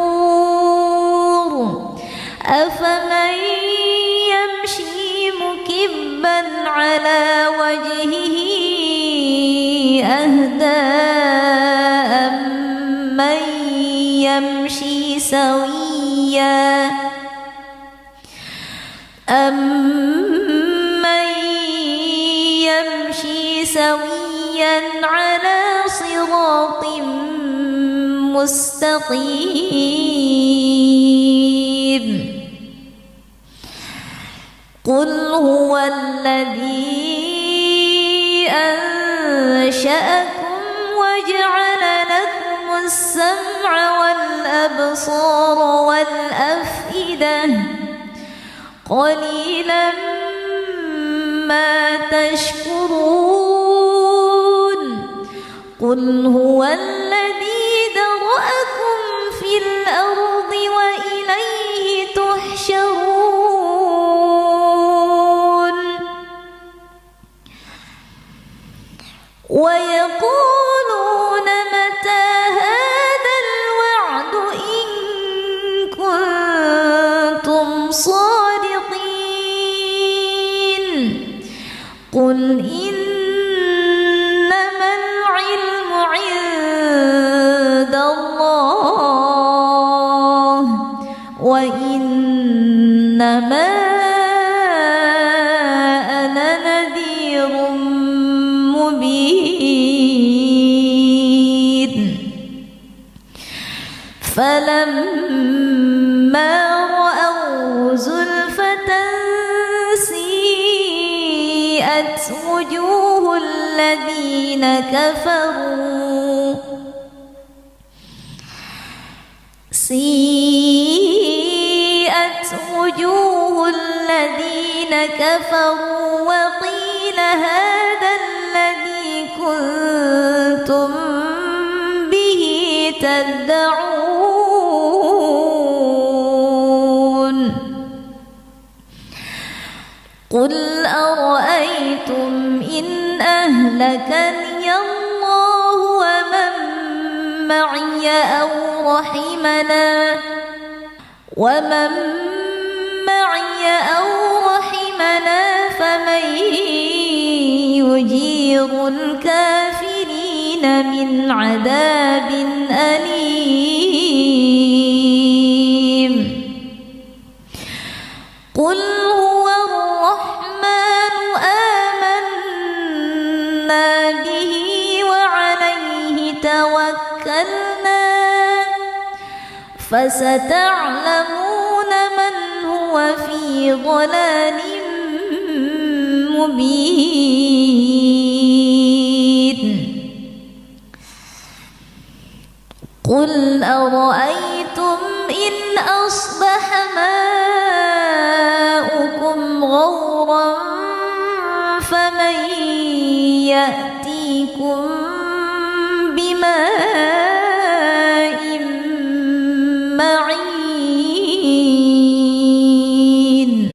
ونفور أفمن يمشي مكبا على وجهه أهدى أمن يمشي سويا أَمَّن يَمْشِي سَوِيًّا عَلَى صِرَاطٍ مستقيم قل هو الذي أنشأكم وجعل لكم السمع والأبصار والأفئدة قليلا ما تشكرون قل هو الذي ذرأكم في الأرض وإليه تحشرون ويقولون متى هذا الوعد إن كنتم صادقين قل إنما العلم عند الله وإنما أنا نذير مبين فلما رأوا زلفة سيئت وجوه الذين كفروا وقيل هذا الذي كنتم به تدعون قل أرأيتم إن أهلكني الله ومن معي أو رحمنا فمن يجير الكافرين من عذاب أليم قل هو الرحمن آمنا به وعليه توكلنا فستعلمون من هو في ضلال مبين قل أرأيتم إن أصبح ماؤكم غورا فمن يأتيكم بماء معين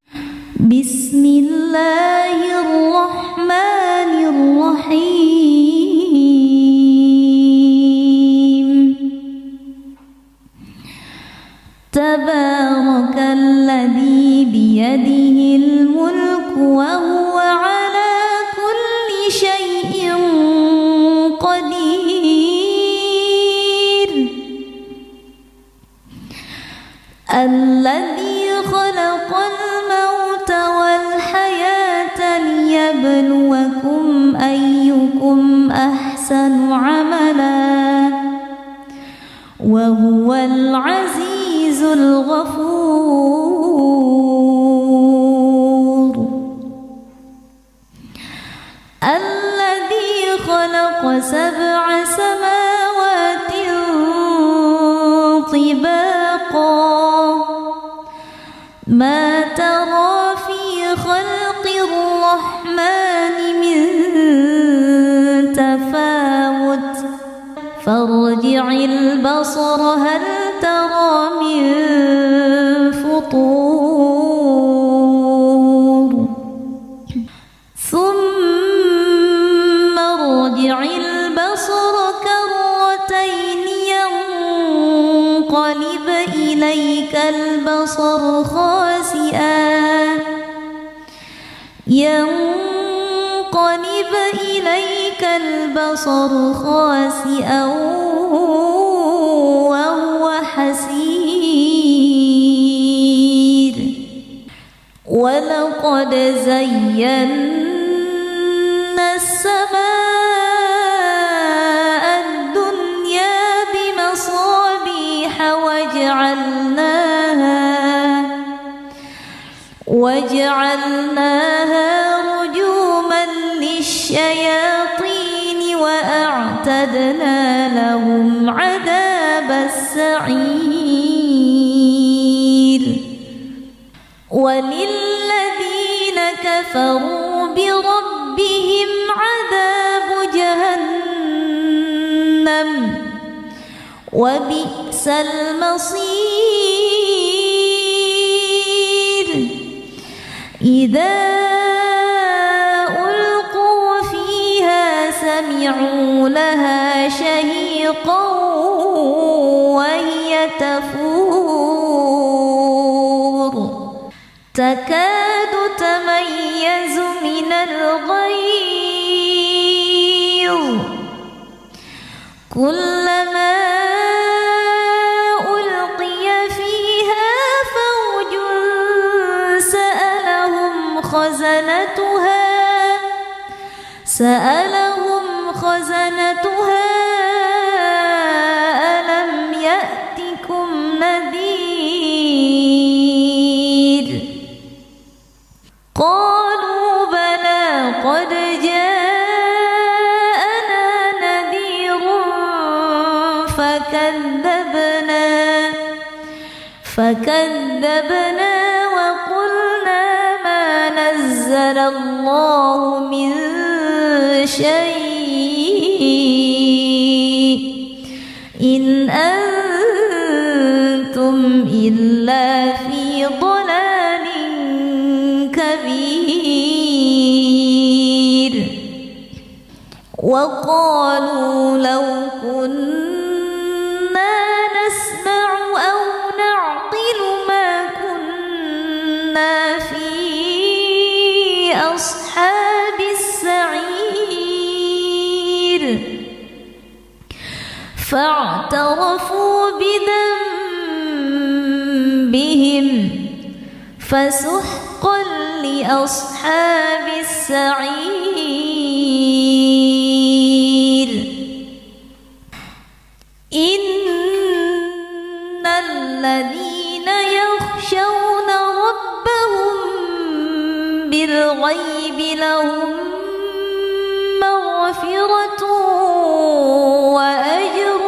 بسم الله الرحمن الرحيم تبارك الذي بيده الملك وهو على كل شيء قدير الذي خلق الموت والحياة ليبلوكم أيكم أحسن عملا وهو العزيز الغفور الذي خلق 7 سماوات طباقا ما ترى في خلق الرحمن من تفاوت فارجع البصر هل ترى من فطور ثم ارجع البصر كرتين ينقلب إليك البصر خاسئا وهو حسير ولقد زينا السماء الدنيا بمصابيح وجعلناها رجوما للشياطين وأعتدنا لهم عذاب السعير وللذين كفروا بربهم عذاب جهنم وبئس المصير إذا ألقوا فيها سمعوا لها شهيقا وهي تفور تكاد تميز من الغيظ كلما ألقي فيها فوج سألهم خزنتها ألم يأتكم نذير قالوا بلى قد جاءنا نذير فكذبنا وقلنا ما نزل الله من شيء إن أنتم إلا في ضلال كبير وقالوا لو كنا نسمع أو نعقل ما كنا في أصحاب السعير فاعترفوا بذنبهم فسحقا لأصحاب السعير إن الذين يخشون ربهم بالغيب لهم مغفرة وأجر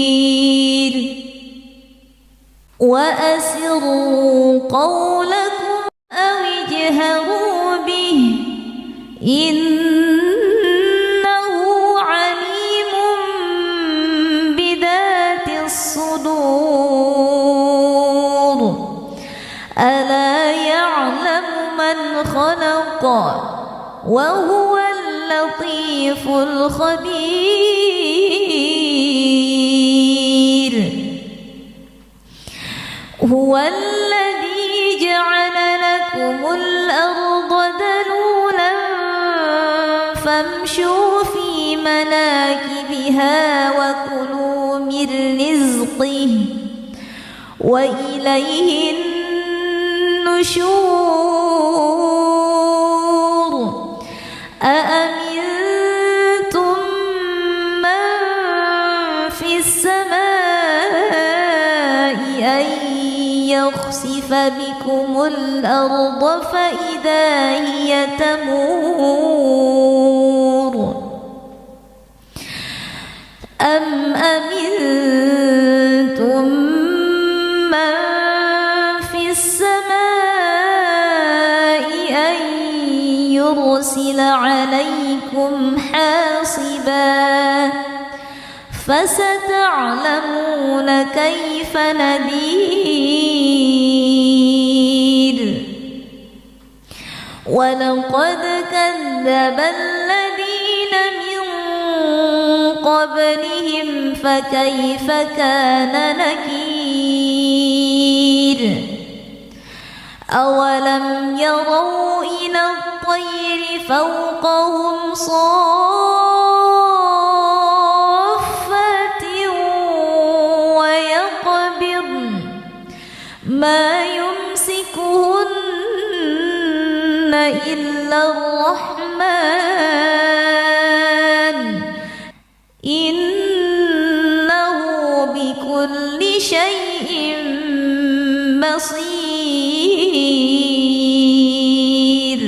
كبير وأسروا قولكم أو اجهروا به إنه عليم بذات الصدور ألا يعلم من خلق وهو اللطيف الخبير هو الذي جعل لكم الأرض ذلولا فامشوا في مناكبها وكلوا من رزقه وإليه النشور أأمنتم من في السماء أن يخسف بكم الأرض فإذا هي تمور أم أمنتم من في السماء أن يرسل عليكم حاصبا فستعلمون كيف نذير ولقد كذب الذين من قبلهم فكيف كان نكير أولم يروا إلى الطير فوقهم صافات ما يمسكهن إلا الرحمن إنه بكل شيء بصير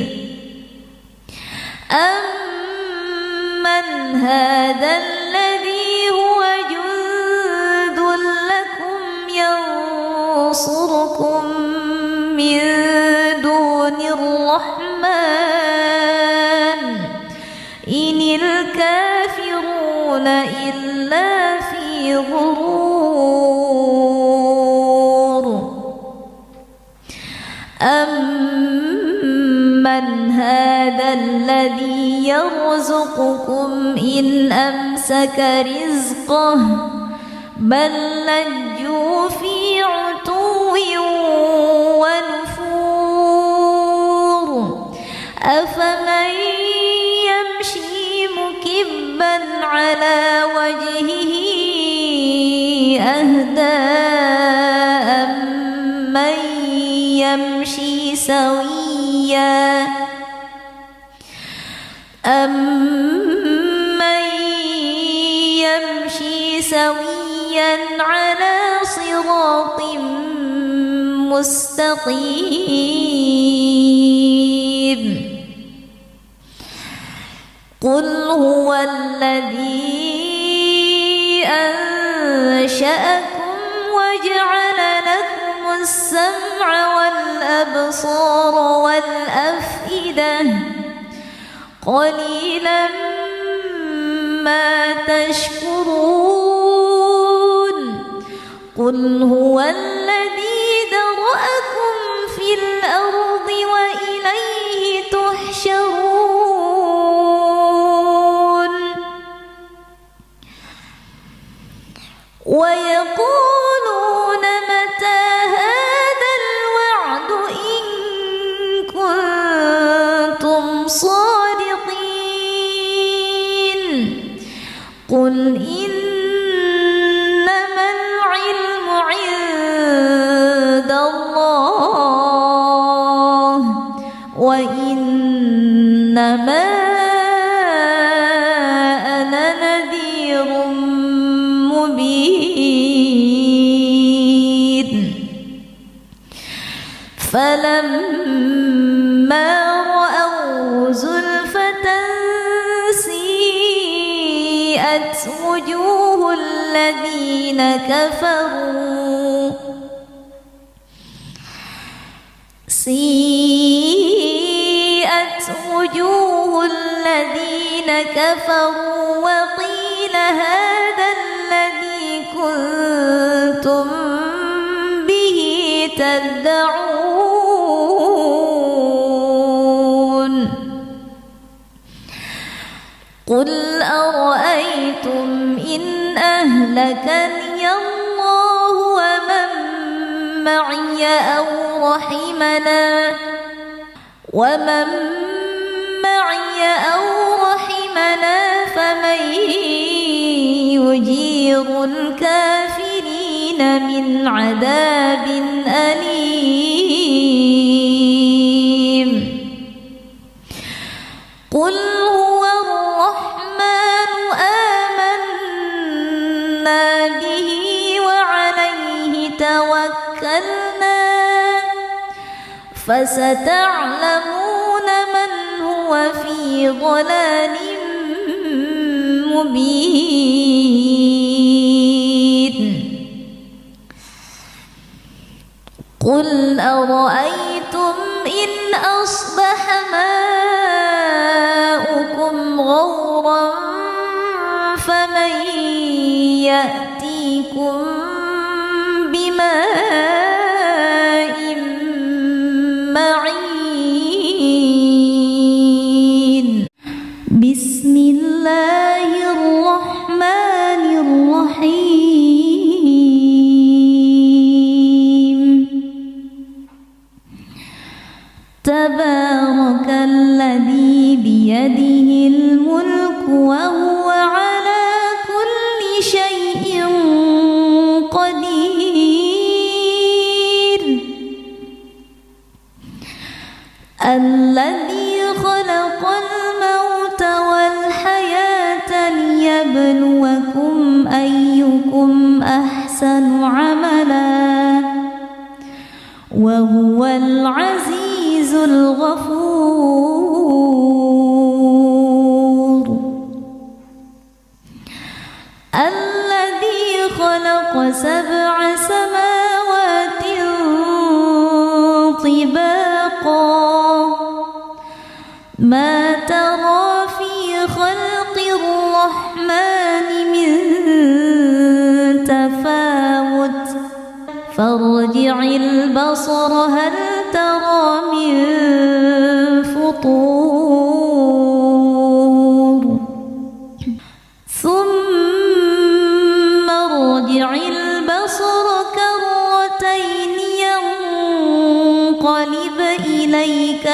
أمن هذا الذي هو جند لكم ينصركم من دون الرحمن إن الكافرون إلا في غرور أمن هذا الذي يرزقكم إن أمسك رزقه بل لجوا في عتو ونفور أفمن يمشي مكبا على وجهه أهدى أمن يمشي سويا على صراط مستقيم قل هو الذي أنشأكم وجعل لكم السمع والأبصار والأفئدة قليلا ما تشكرون قل هو الذي ذرأكم في الأرض وإليه تحشرون ويقولون متى هذا الوعد إن كنتم صادقين قل إنما العلم عند الله وإنما أنا نذير مبين فلما رأوا زلفة سيئت وجوه الذين كفروا وقيل هذا الذي كنتم به تدعون قل أرأيتم إن أهلكني الله ومن معي أو رحمنا فمن يجير الكافرين من عذاب أليم قل هو الرحمن آمنا به وعليه توكلنا فستعلمون من هو في ضلال مبين قل أرأيتم إن أصبح ماؤكم غورا فمن يأتيكم بماء معين بسم الله الرحمن الرحيم تبارك الذي بيده الملك وهو على كل شيء قدير الذي خلق الموت والحياة ليبلوكم أيكم أحسن عملا وهو العزيز الغفور. الذي خلق 7 سماوات طباقا ما ترى في خلق الرحمن من تفاوت فارجع البصر هل ترى من فطور ثم ارجع البصر كرتين ينقلب إليك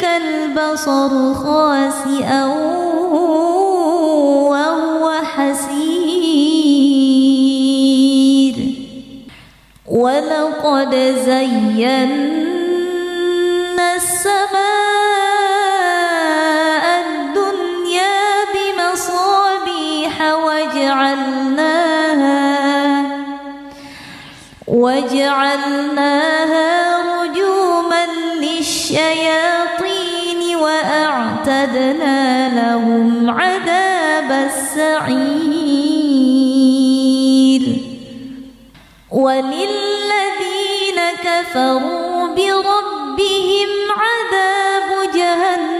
البصر خاسئا وهو حسير. ولقد زينا السماء الدنيا بمصابيح وجعلناها رجوما للشياطين وأعتدنا لهم عذاب السعير. وللذين كفروا بربهم عذاب جهنم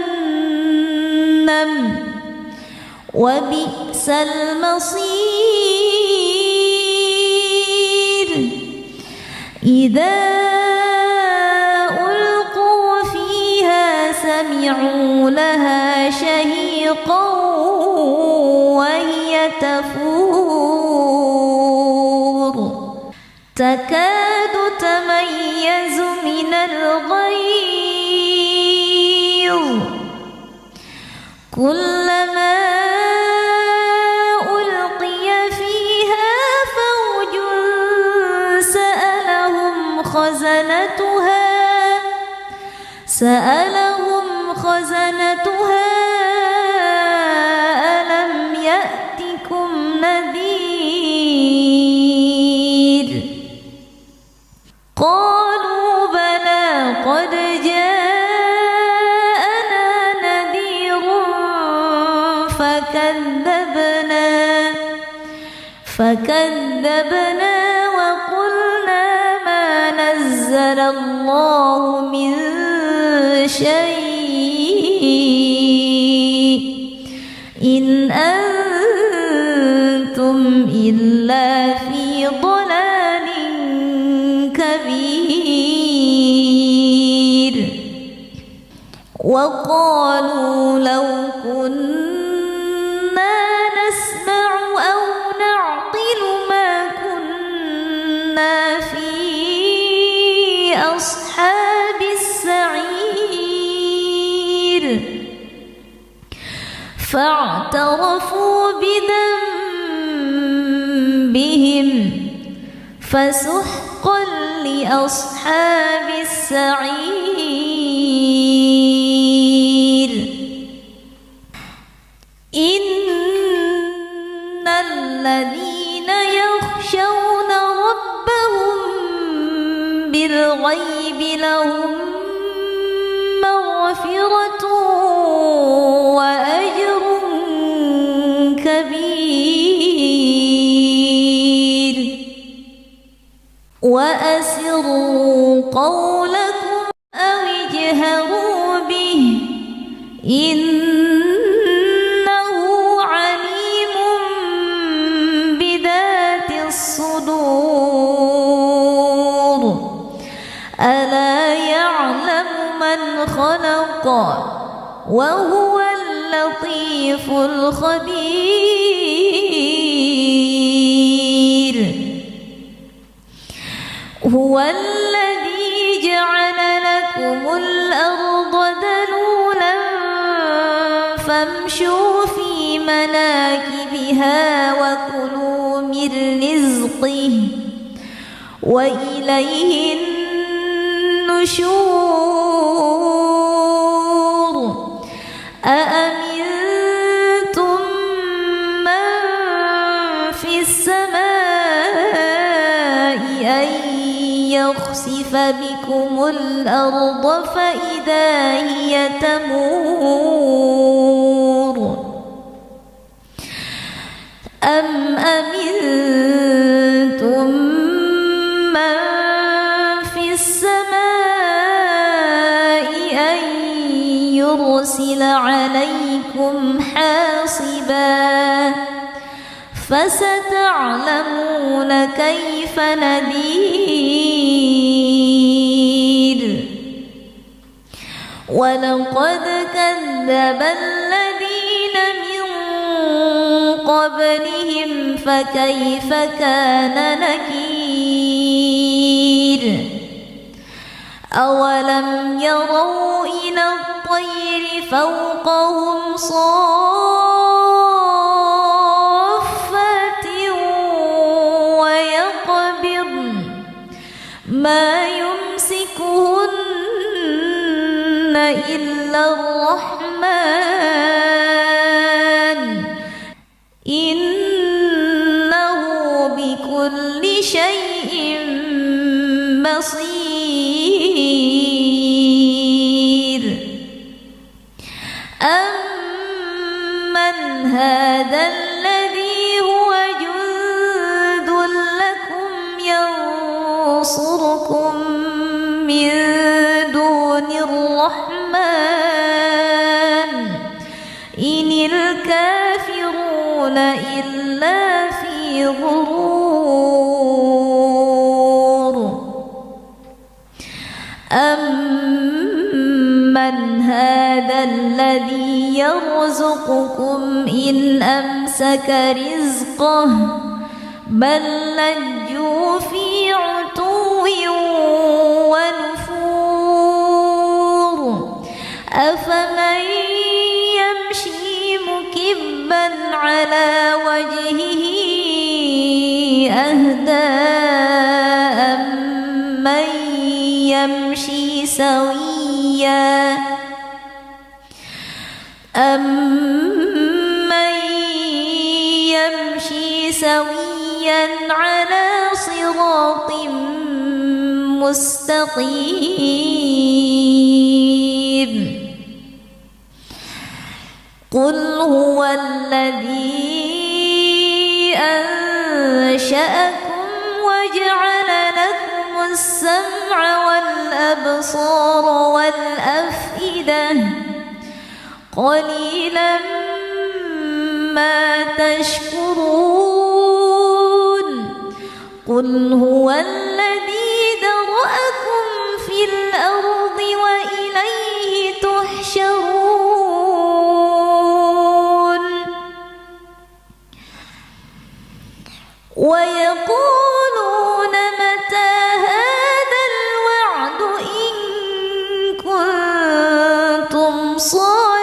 وبئس المصير. إذا ألقوا فيها سمعوا لها شهيقا وهي تفور تكاد تميز من الغيظ كلما ألقي فيها فوج سألهم خزنتها ألم يأتكم نذير قالوا بلى قد جاءنا نذير فكذبنا وقلنا ما نزل الله من شيء إن أنتم إلا في ضلال كبير. وقالوا لو كنا نسمع أو نعقل ما كنا في أصحاب السعير فاعترفوا بذنبهم فسحقا لأصحاب السعير. إن الذين يخشون ربهم بالغيب لهم مغفرة وأجر كبير. وأسروا قولكم أو اجهروا به إنه عليم بذات الصدور. ألا يعلم من خلق وهو اللطيف الخبير. هو الذي جعل لكم الأرض ذلولا فامشوا في مناكبها وكلوا من من رزقه وإليه النشور أأمنتم من في السماء أن يخسف بكم الأرض فإذا هي تمور أم أمنتم من في السماء أن يرسل عليكم حاصبا فستعلمون كيف نذير ولقد كذب الذين من قبلهم فكيف كان نكير أولم يروا إلى الطير فوقهم صافات ويقبضن ما يمسكهن إلا الرحمن إنه بكل شيء بصير أمن هذا الذي هو جند لكم ينصركم من دون الرحمن إن الكافرون إلا في غرور أمن هذا الذي يرزقكم إن أمسك رزقه بل لجوا في عتو ونفور أفمن يمشي مكبا على وجهه أهدى أمن يمشي سويا أمن يمشي سويا على صراط مستقيم قل هو الذي أنشأكم وجعل لكم السمع والأبصار والأفئدة قليلا ما تشكرون قل هو الذي ذرأكم في الأرض وإليه تحشرون ويقولون متى هذا الوعد إن كنتم صادقين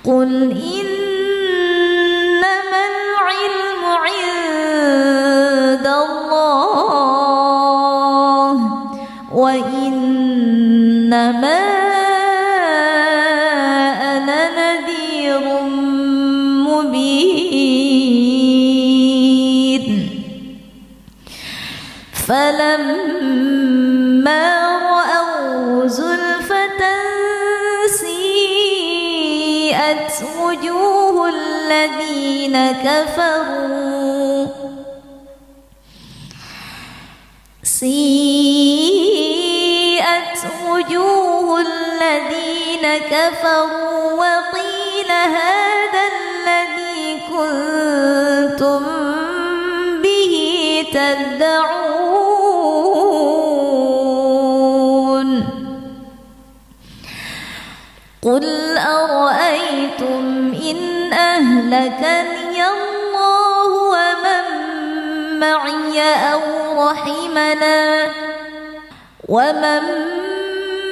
قل إنما العلم عند الله وإنما أنا نذير مبين فلما رأوا زلفة سيئت وجوه الذين كفروا وقيل هذا الذي كنتم به تدعون قل أرأيتم إن أهلكني الله ومن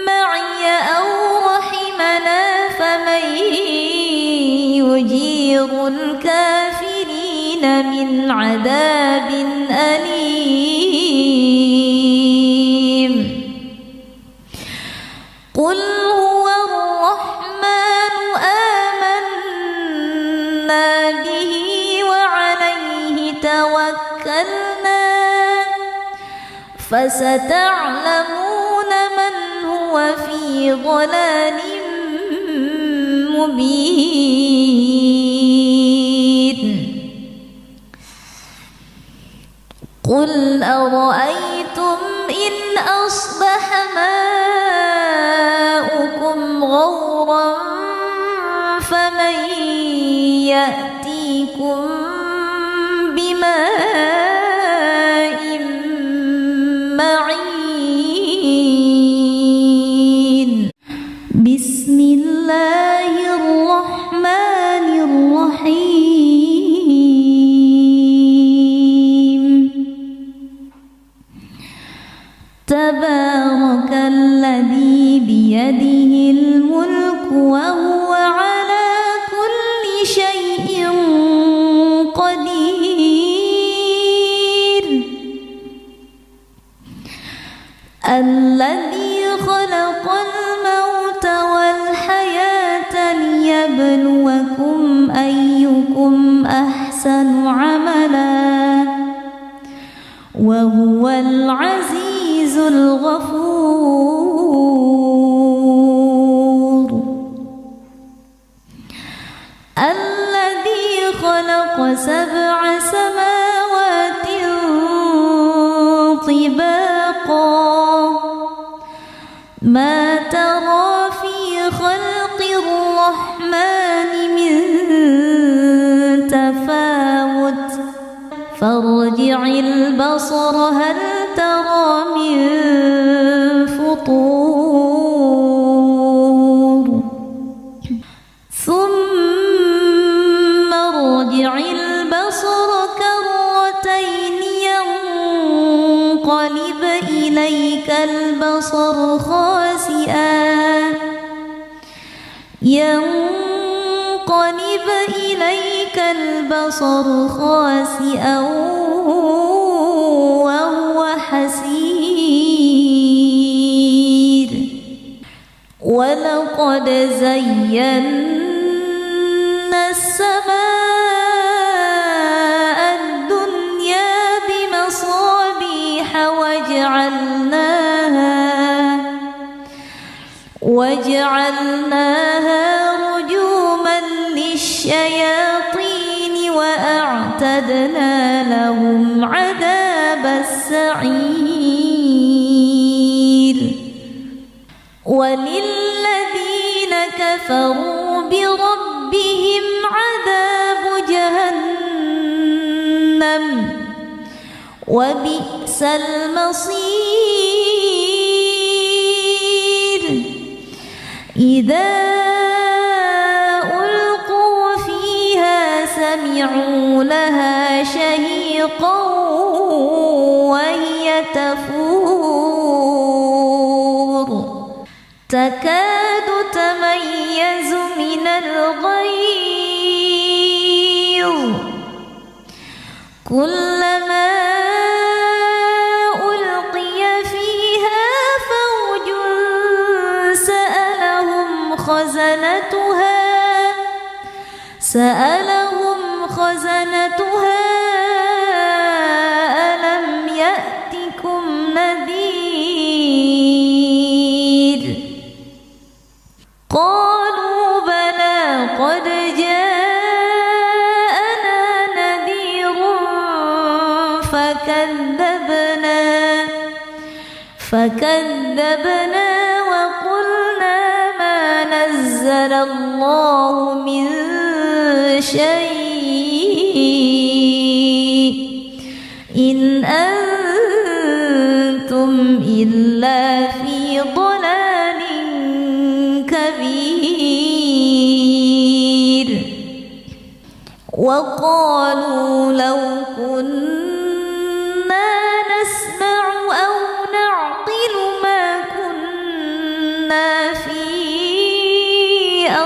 معي أو رحمنا فمن يجير الكافرين الكافرين من عذاب أليم. قل هو الرحمن آمنا به وعليه توكلنا فستعلمون من هو في ضلال مبين. قل أرأيتم إن أصبح ماؤكم غورا فمن يأتيكم بماء معين. بسم الله الرحمن الرحيم. تبارك الذي بيده الملك وهو على كل شيء قدير. الذي خلق الموت والحياة ليبلوكم أيكم أحسن عملا وهو العزيز الغفور. الذي خلق 7 سماوات طباقا ما ترى في خلق الرحمن من تفاوت فارجع البصر هل ترى من فطور ثم ارجع البصر كرتين ينقلب إليك البصر خاسئا وهو حسير. ولقد زينا السماء الدنيا بمصابيح وجعلناها رجوما للشياطين وأعتدنا لهم عذاب السعير. وللذين كفروا بربهم عذاب جهنم وبئس المصير. إذا ألقوا فيها سمعوا لها شهيقا وهي تفور تكاد تميز من الغيظ كلما ألقي فيها فوج سألهم خزنتها ألم يأتكم نذير قالوا بلى قد جاءنا نذير فكذبنا وقلنا ما نزل الله من شيء إن أنتم إلا في ضلال كبير. وقالوا لو كنا نسمع أو نعقل ما كنا في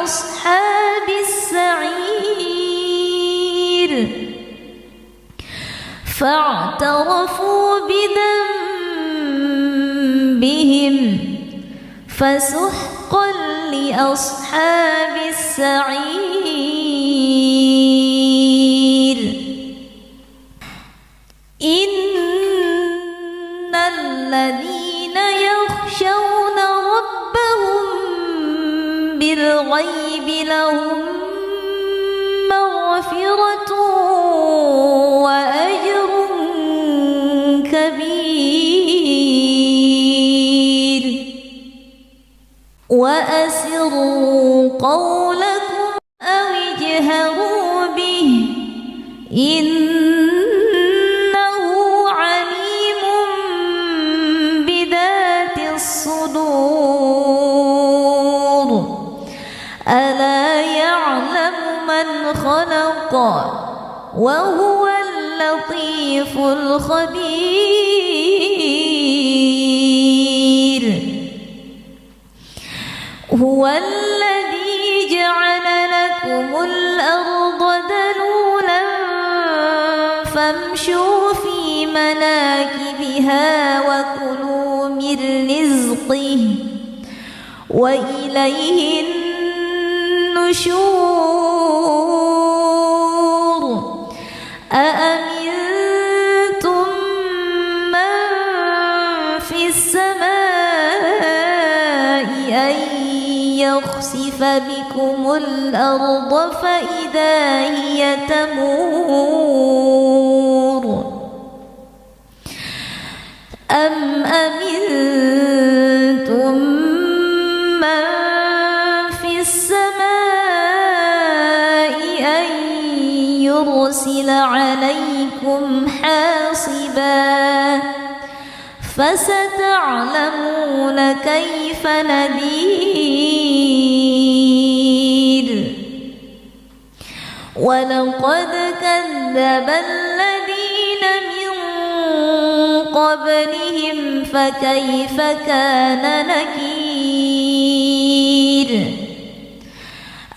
أصحاب السعير فاعترفوا بذنبهم فسحقا لأصحاب السعير إن الذين يخشون ربهم بالغيب لهم مغفرة وأجر كبير وأسروا قولكم أو اجهروا به إنه عليم بذات الصدور ألا يعلم من خلق وهو اللطيف الخبير هو الذي جعل لكم الأرض ذلولا فامشوا في مناكبها وكلوا من رزقه وإليه النشور أأمنتم من في السماء أن يخسف بكم الأرض فإذا هي تمور أم أمنتم من في السماء أن يرسل عليكم حاصبا فستعلمون كيف نذير ولقد كذب الذين من قبلهم فكيف كان نكير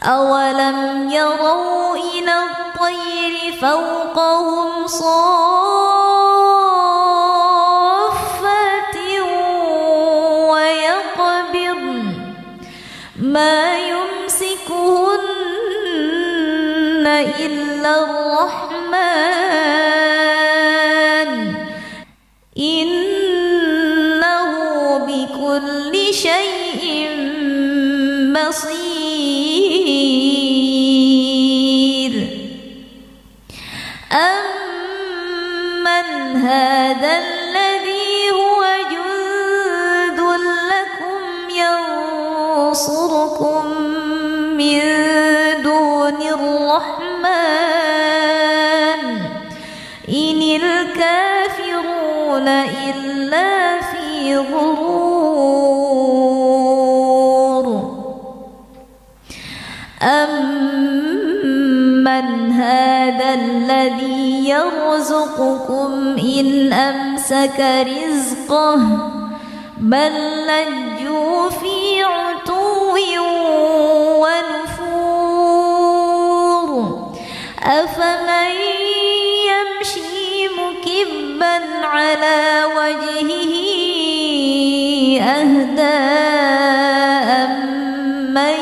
أولم يروا إلى الطير فوقهم صافات ويقبضن ما يمسكهن إلا الرحمن إنه بكل شيء بصير أمن هذا الذي هو جند لكم ينصركم من دون الرحمن إن الكافرون إلا في غرور أمن هذا الذي يرزقكم إن أمسك رزقه بل لجوا في عتو ونفور أفمن يمشي مكبا على وجهه أهدى أمن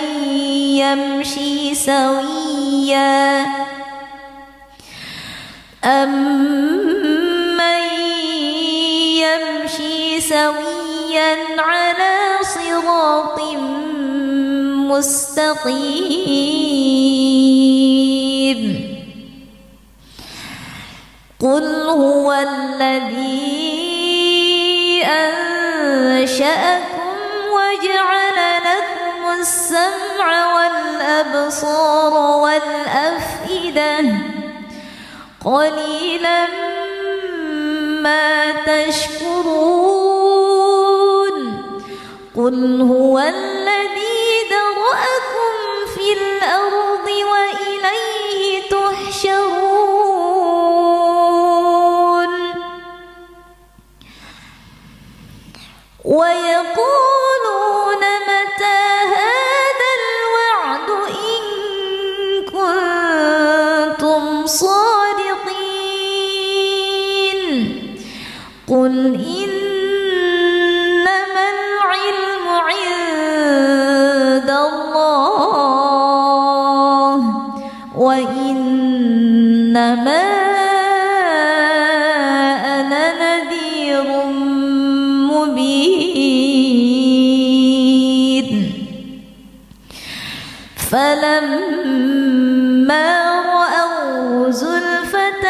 يمشي سويا أمن يمشي سويا على صراط مستقيم قل هو الذي أنشأكم وجعل لكم السمع والأبصار والأفئدة قليلا ما تشكرون قل هو الذي ذرأكم في الأرض وإليه تحشرون ويقولون متى هذا الوعد إن كنتم صادقين قل إنما العلم عند الله وإنما أنا نذير مبين فلما رأوا زلفة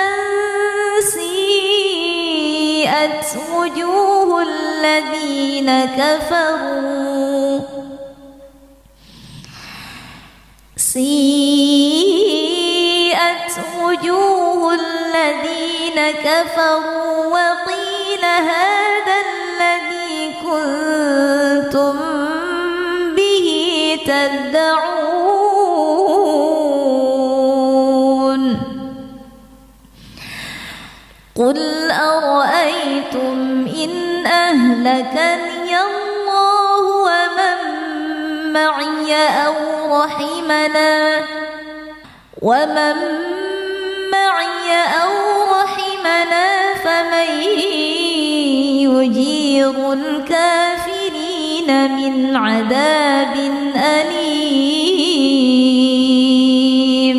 سيئت وجوه الذين كفروا وقيل هذا الذي كنتم به تدعون قل أرأيتم إن أهلكني الله ومن معي أو رحمنا فمن يجير الكافرين من عذاب أليم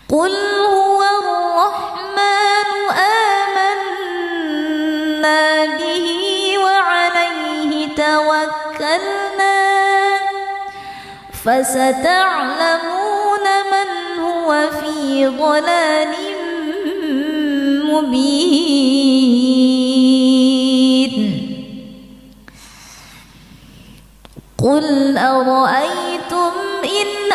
قل هو الرحمن آمنا به وعليه توكلنا فستعلمون من هو في ضلال مبين قل أرأيتم إن